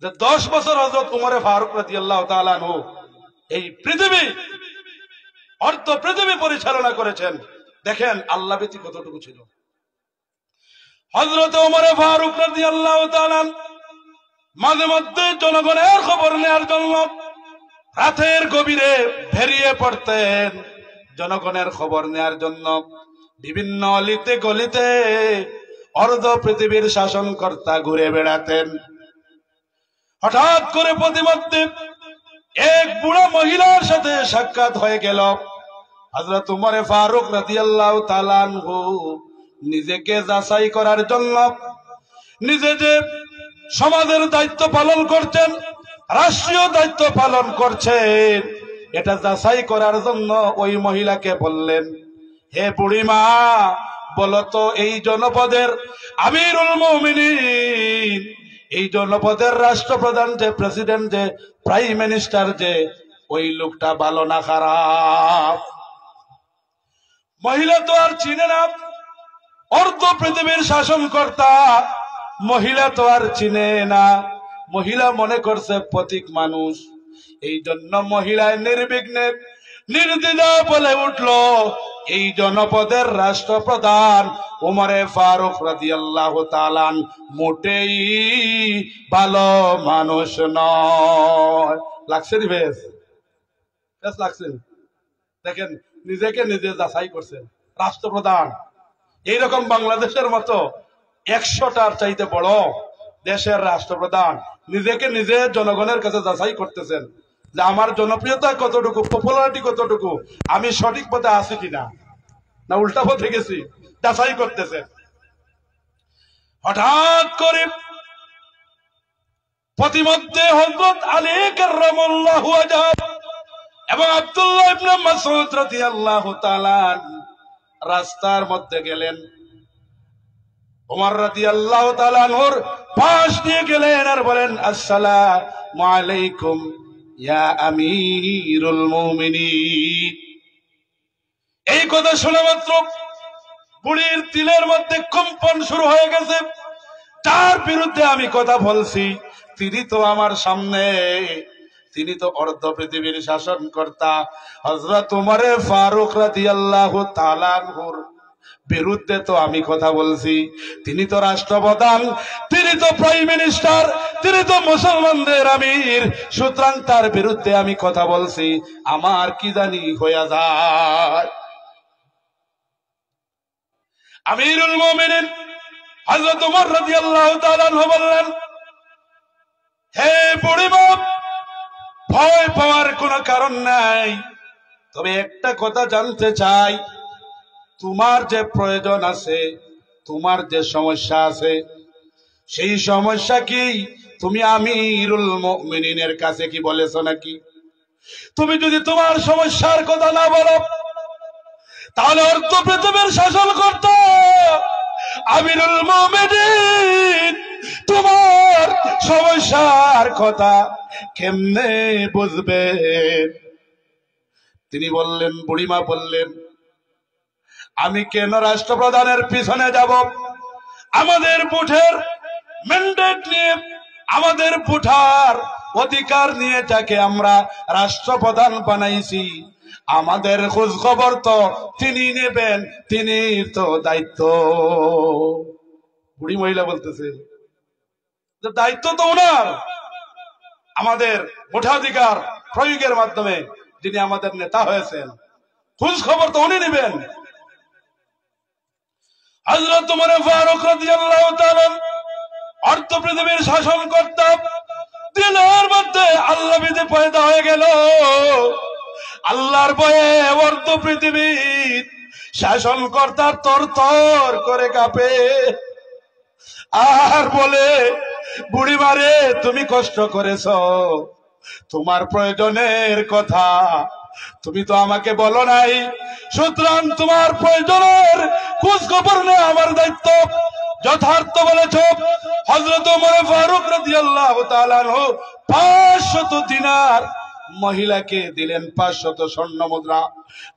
যে 10 বছর হযরত উমর ফারুক রাদিয়াল্লাহু তাআলা আনহু এই পৃথিবী, অর্ধ পৃথিবী পরিচালনা করেছেন। দেখেন আল্লাহ ভীতি কতটুকু ছিল। হযরত উমর ফারুক রাদিয়াল্লাহু তাআলা মাঝে মধ্যে জনগণের খবর নেওয়ার জন্য রাতের গভীরে বেরিয়ে পড়তেন। জনগণের খবর নেওয়ার জন্য বিভিন্ন অলিতে গলিতে অর্ধ পৃথিবীর শাসনকর্তা ঘুরে বেড়াতেন। হঠাৎ করে প্রতিমধ্যে এক বুড়া মহিলার সাথে সাক্ষাৎ হয়ে গেল। হযরত উমর ফারুক রাদিয়াল্লাহু তাআলা আনহু নিজেকে যাচাই করার জন্য, নিজে যে সমাজের দায়িত্ব পালন করছেন, রাষ্ট্রীয় দায়িত্ব পালন করছেন, এটা যাচাই করার জন্য ওই মহিলাকে বললেন, হে বুড়িমা, বলতো এই জনপদের আমিরুল মুমিনিন, এই জনপদের রাষ্ট্রপ্রধান যে, প্রেসিডেন্ট যে, প্রাইম মিনিস্টার যে, ওই লোকটা ভালো না খারাপ? মহিলা তো আর চিনে না, অর্ধ পৃথিবীর শাসনকর্তা, মহিলা তো আর চিনে না। মহিলা মনে করছে প্রতীক মানুষ, এই জন্য মহিলায় নির্বিঘ্নে নির্দ্বিধা বলে উঠল, এই জনপদের রাষ্ট্রপ্রধান উমরে ফারুক রাদিয়াল্লাহু তাআলা মোটেই ভালো মানুষ নয়। লাগছে নি বেশ? বেশ লাগছে। দেখেন নিজেকে নিজে যাচাই করছেন রাষ্ট্রপ্রধান। এইরকম বাংলাদেশের মতো 100টার চাইতে বড় দেশের রাষ্ট্রপ্রধান নিজেকে নিজে জনগণের কাছে যাচাই করতেছেন যে আমার জনপ্রিয়তা কতটুকু, পপুলারিটি কতটুকু, আমি সঠিক পথে আছি কিনা, না উল্টা পথে গেছি। যাচাই করতেছেন। হঠাৎ করে প্রতিমধ্যে হযরত আলী কাররামাল্লাহু ওয়াজহাহ এবং আব্দুল্লাহ ইবনে মাসউদ রাদিয়াল্লাহু তাআলা রাস্তার মধ্যে গেলেন। ওমর রাদিয়াল্লাহু তাআলা আনহুর পাশ দিয়ে গেলেন আর বলেন, আসসালামু আলাইকুম ইয়া আমিরুল মুমিনিন। এই কথা শোনা মাত্র বুড়ির দিলের মধ্যে কম্পন শুরু হয়ে গেছে। তার বিরুদ্ধে আমি কথা বলছি, তিনি তো আমার সামনে, তিনি তো অর্ধ পৃথিবীর শাসনকর্তা হযরত ওমর ফারুক রাদিয়াল্লাহু তাআলা আনহুর বিরুদ্ধে তো আমি কথা বলছি। তিনি তো রাষ্ট্রপ্রধান, তিনি তো প্রাইম মিনিস্টার, তিনি তো মুসলমানদের আমির, সুতরাং তার বিরুদ্ধে আমি কথা বলছি, আমার কি জানি হয়ে যায়। আমিরুল মুমিনিন হযরত ওমর রাদিয়াল্লাহু তাআলা আনহু বললেন, হে বুড়িমা, ভয় পাওয়ার কোনো কারণ নাই, তবে একটা কথা জানতে চাই, তোমার যে প্রয়োজন আছে, তোমার যে সমস্যা আছে, সেই সমস্যা কি তুমি আমিরুল মুমিনিনের কাছে কি বলেছো নাকি? তুমি যদি তোমার সমস্যার কথা না বলো, তাহলে অর্ধ পৃথিবীর শাসন করত আমিরুল মুমিনিন তোমার সমস্যার কথা কেমনে বুঝবে? তিনি বললেন, বুড়িমা বললেন, আমি কেন রাষ্ট্রপ্রধানের পিছনে যাব? আমাদের ভোটের ম্যান্ডেট নিয়ে, আমাদের ভোটার অধিকার নিয়ে যাকে আমরা রাষ্ট্রপ্রধান বানাইছি, আমাদের খোঁজ খবর তো তিনি নেবেন, তিনি তো দায়িত্ব। বুড়ি মহিলা বলতেছে, দায়িত্ব তো ওনার, আমাদের ভোটাধিকার প্রয়োগের মাধ্যমে যিনি আমাদের নেতা হয়েছেন, খোঁজ খবর তো উনি নেবেন। হযরত ওমর ফারুক রাদিয়াল্লাহু তাআলা অর্ধ পৃথিবীর শাসনকর্তা, দিলের মধ্যে আল্লাহ বিধি পয়দা হয়ে গেল। আল্লাহর ভয়ে অর্ধ পৃথিবীর শাসনকর্তার তরতর করে কাঁপে আর বলে, বুড়িমারে তুমি কষ্ট করেছ, তোমার প্রয়োজনের কথা তুমি তো আমাকে বলো নাই, সুতরাং তোমার প্রয়োজনের খোঁজ খবর নেওয়া আমার দায়িত্ব। যথার্থ বলেছ। হযরত ওমর ফারুক রাদিয়াল্লাহু তাআলা আনহু 500 দিনার মহিলাকে দিলেন, 500 স্বর্ণ মুদ্রা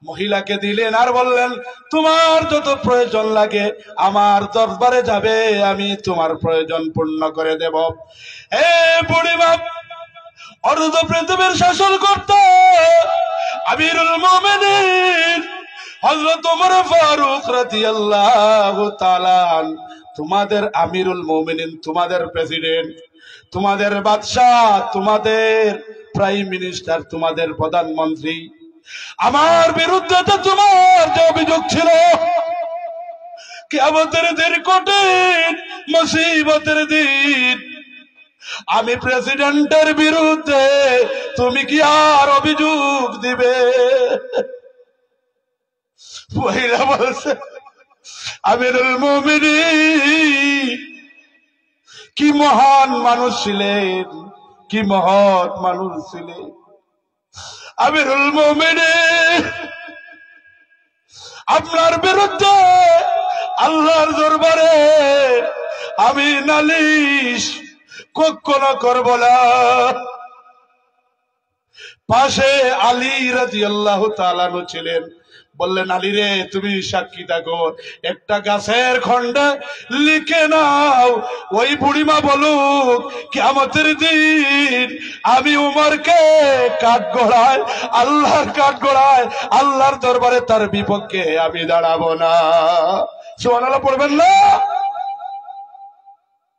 মহিলাকে দিলেন আর বললেন, তোমার যত প্রয়োজন লাগে আমার দরবারে যাবে, আমি তোমার প্রয়োজন পূর্ণ করে দেব। হে বুড়িমা, অর্ধ পৃথিবীর শাসন করতে আমিরুল মুমিনিন হযরত ওমর ফারুক রাদিয়াল্লাহু তাআলা, তোমাদের আমিরুল মুমিনিন, তোমাদের প্রেসিডেন্ট, তোমাদের বাদশাহ, তোমাদের প্রাইম মিনিস্টার, তোমাদের প্রধানমন্ত্রী, আমার বিরুদ্ধে তো তোমার যে অভিযোগ ছিল, কিয়ামতের দিন, কঠিন মুসিবতের দিন, আমি প্রেসিডেন্টের বিরুদ্ধে তুমি কি আর অভিযোগ দিবে? মহিলা বলছে, আমিরুল মুমিনিন কি মহান মানুষ ছিলেন, কি মহৎ মানুষ ছিলেন। আমিরুল মুমিনিন আপনার বিরুদ্ধে আল্লাহর দরবারে আমি নালিশ কখনো করব না। পাশে আলী রাদিয়াল্লাহু তাআলা ছিলেন, বললেন, আলী রে, তুমি সাক্ষী থাকো, একটা গাছের খণ্ডে লিখে নাও, ওই বুড়িমা বলুক কিয়ামতের দিন আমি উমরকে কাঠগড়ায়, আল্লাহর কাঠগড়ায়, আল্লাহর দরবারে তার বিপক্ষে আমি দাঁড়াবো না। সুবহানাল্লাহ পড়বেন না?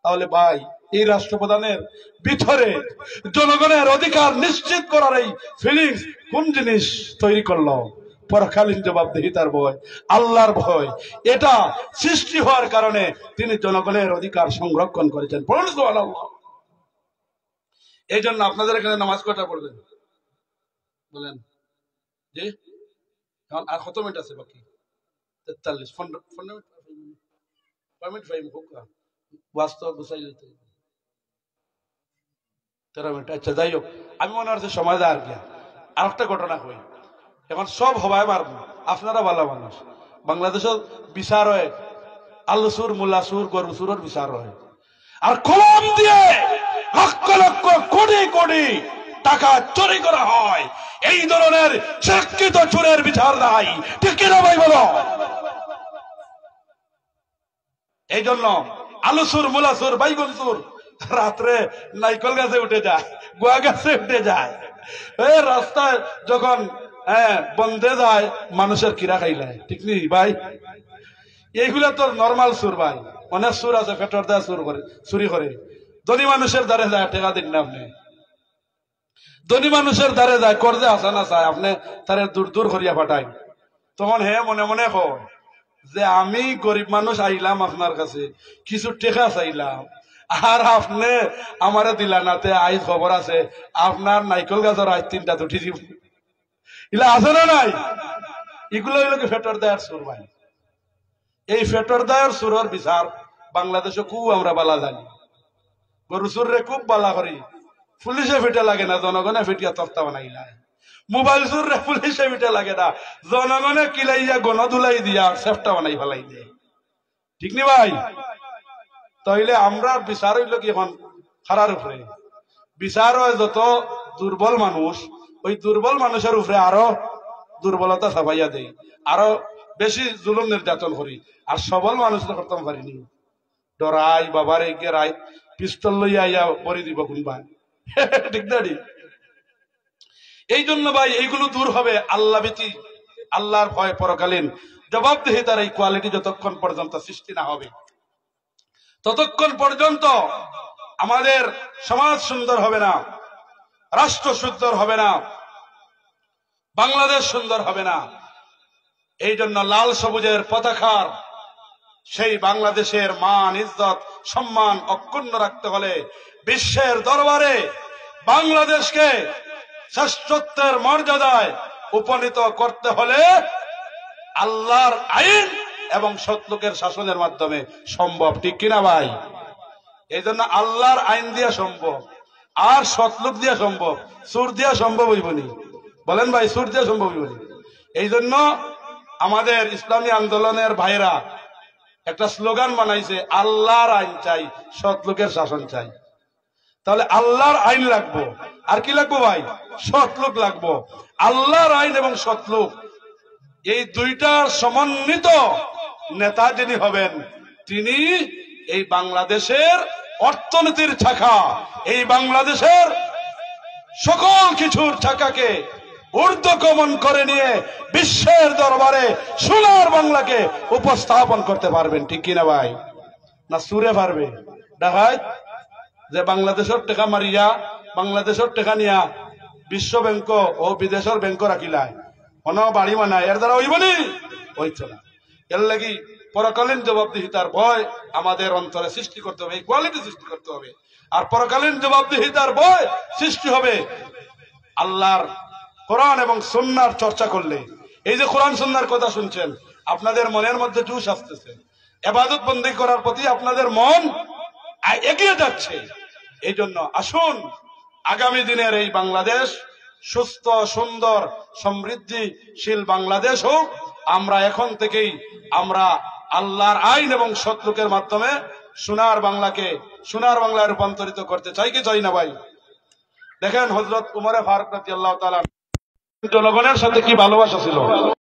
তাহলে ভাই, এই রাষ্ট্রপ্রধানের ভিতরে জনগণের অধিকার নিশ্চিত করার এই ফিলিংস কোন জিনিস তৈরি করলো? পরকালীন জবাবদিহিতার ভয়, আল্লাহর ভয়, এটা সৃষ্টি হওয়ার কারণে তিনি জনগণের অধিকার সংরক্ষণ করেছেন। পড়ুন সুবহানাল্লাহ। এই জন্য আপনাদের এখানে নামাজ কয়টা পড়বেন বলেন? জি, আর কত মিনিট আছে বাকি? 43, 15 মিনিট। মিনিট ফাইম হোক বাস্তব গুছাই যেতে 13 মিনিট। আচ্ছা যাই হোক, আমি মনে হচ্ছে সময় দেয় আর কি। আর একটা ঘটনা কই, এখন সব হবাই পারবো, আপনারা ভালো মানুষ। বাংলাদেশের বিচার হয় আলু সুর, মূলা সুর, গরু সুরের বিচার হয়, আর কলম দিয়ে লক্ষ লক্ষ কোটি কোটি টাকা চুরি করা হয়। এই ধরনের শিক্ষিত চোরের বিচার নাই, ঠিক কিনা ভাই বলো? এই জন্য আলু সুর, মূলা সুর, বাইগন সুর রাত্রে নাইকল গাছে উঠে যায়, গোয়া গাছে উঠে যায়, রাস্তায় যখন বন্ধে যায় মানুষের কিরা খাইলায়, ঠিক নি ভাই? এইগুলা তো নর্মাল সুর ভাই, অনেক সুর আছে পেটর দেয়া সুর করে, চুরি করে। ধনী মানুষের দ্বারে যায়, টেকা দিন না আপনি। ধনী মানুষের দ্বারে যায়, করজে আসা না চায়, আপনি তারে দূর দূর করিয়া পাঠায়। তখন হে মনে মনে কয় যে আমি গরিব মানুষ আইলাম আপনার কাছে, কিছু টেকা চাইলাম, আর আপনি আমারে দিলা নাতে। আইজ খবর আছে আপনার নাইকল গাছের আজ 3টা উঠি দিব, এগুলা আছে না নাই? এগুলো হইল কি ফেটর দেয়ার সুর ভাই। এই ফেটর দেয়ার সুরের বিচার বাংলাদেশে খুব আমরা বালা জানি। গরু সুর রে খুব বালা করি, পুলিশে ফিটে লাগে না, জনগণে ফিটিয়া তক্তা বানাইলা। মোবাইল সুর রে পুলিশে ফিটে লাগে না, জনগণে কিলাইয়া গণ ধুলাই দিয়া সেফটা বানাই ফেলাই দেয়, ঠিক নি ভাই? তাইলে আমরা বিচার হইল কি এখন খারার উপরে বিচার হয়। যত দুর্বল মানুষ, ওই দুর্বল মানুষের উপরে আরো দুর্বলতা চাপাইয়া দেই, আরো বেশি জুলুম নির্যাতন করি। আর সবল মানুষ করতাম পারিনি, ডরাই বাবার এগিয়ে রায় পিস্তল লইয়া আইয়া পরি দিব কোনবা, ঠিক না? এই জন্য ভাই এইগুলো দূর হবে আল্লাহ ভীতি, আল্লাহর ভয়, পরকালীন জবাবদিহিতার এই কোয়ালিটি যতক্ষণ পর্যন্ত সৃষ্টি না হবে, ততক্ষণ পর্যন্ত আমাদের সমাজ সুন্দর হবে না, রাষ্ট্র সুন্দর হবে না, বাংলাদেশ সুন্দর হবে না। এই জন্য লাল সবুজের পতাকার সেই বাংলাদেশের মান, ইজ্জত, সম্মান অক্ষুণ্ণ রাখতে হলে, বিশ্বের দরবারে বাংলাদেশকে শ্রেষ্ঠত্বের মর্যাদায় উপনীত করতে হলে আল্লাহর আইন এবং সৎলোকের শাসনের মাধ্যমে সম্ভব, ঠিক কিনা ভাই? এই জন্য আল্লাহর আইন দিয়া সম্ভব, আর সৎলোক দিয়া সম্ভব, সুর দিয়া সম্ভব হইবনি। বলেন ভাই, সুর দিয়া সম্ভব হইবনি। এই জন্য আমাদের ইসলামী আন্দোলনের ভাইরা একটা স্লোগান বানাইছে, আল্লাহর আইন চাই, সৎলোকের শাসন চাই। তাহলে আল্লাহর আইন লাগবো, আর কি লাগবো ভাই? সৎলোক লাগবো। আল্লাহর আইন এবং সৎলোক, এই দুইটার সমন্বিত নেতা যিনি হবেন, তিনি এই বাংলাদেশের অর্থনীতির চাকা, এই বাংলাদেশের সকল কিছুর চাকাকে ঊর্ধ্বগমন করে নিয়ে বিশ্বের দরবারে সোনার বাংলাকে উপস্থাপন করতে পারবেন, ঠিক কিনা ভাই? না সুরে পারবে? দেখায় যে বাংলাদেশের টাকা মারিয়া, বাংলাদেশের টাকা নিয়া বিশ্ব ব্যাংক ও বিদেশের ব্যাংক রাখিলায়, অন বাড়ি মানায়, এর দ্বারা হইবনি, হইছে না। এর লাগি পরকালীন জবাবদিহিতার ভয় আমাদের অন্তরে সৃষ্টি করতে হবে, কোয়ালিটি সৃষ্টি করতে হবে। আর পরকালীন জবাবদিহিতার ভয় সৃষ্টি হবে আল্লাহর কোরআন এবং সুন্নাহর চর্চা করলে। এই যে কোরআন সুন্নাহর কথা শুনছেন, আপনাদের মনের মধ্যে জোশ আসতেছে, ইবাদত বন্দী করার প্রতি আপনাদের মন এগিয়ে যাচ্ছে। এই জন্য আসুন আগামী দিনের এই বাংলাদেশ সুস্থ, সুন্দর, সমৃদ্ধিশীল বাংলাদেশ হোক। আমরা এখন থেকেই আমরা আল্লাহর আইন এবং সৎলোকের মাধ্যমে সোনার বাংলাকে সোনার বাংলায় রূপান্তরিত করতে চাই কি চাই না ভাই? দেখেন হযরত উমরে ফারুক রাদিয়াল্লাহু তাআলা জনগণের সাথে কি ভালোবাসা ছিল।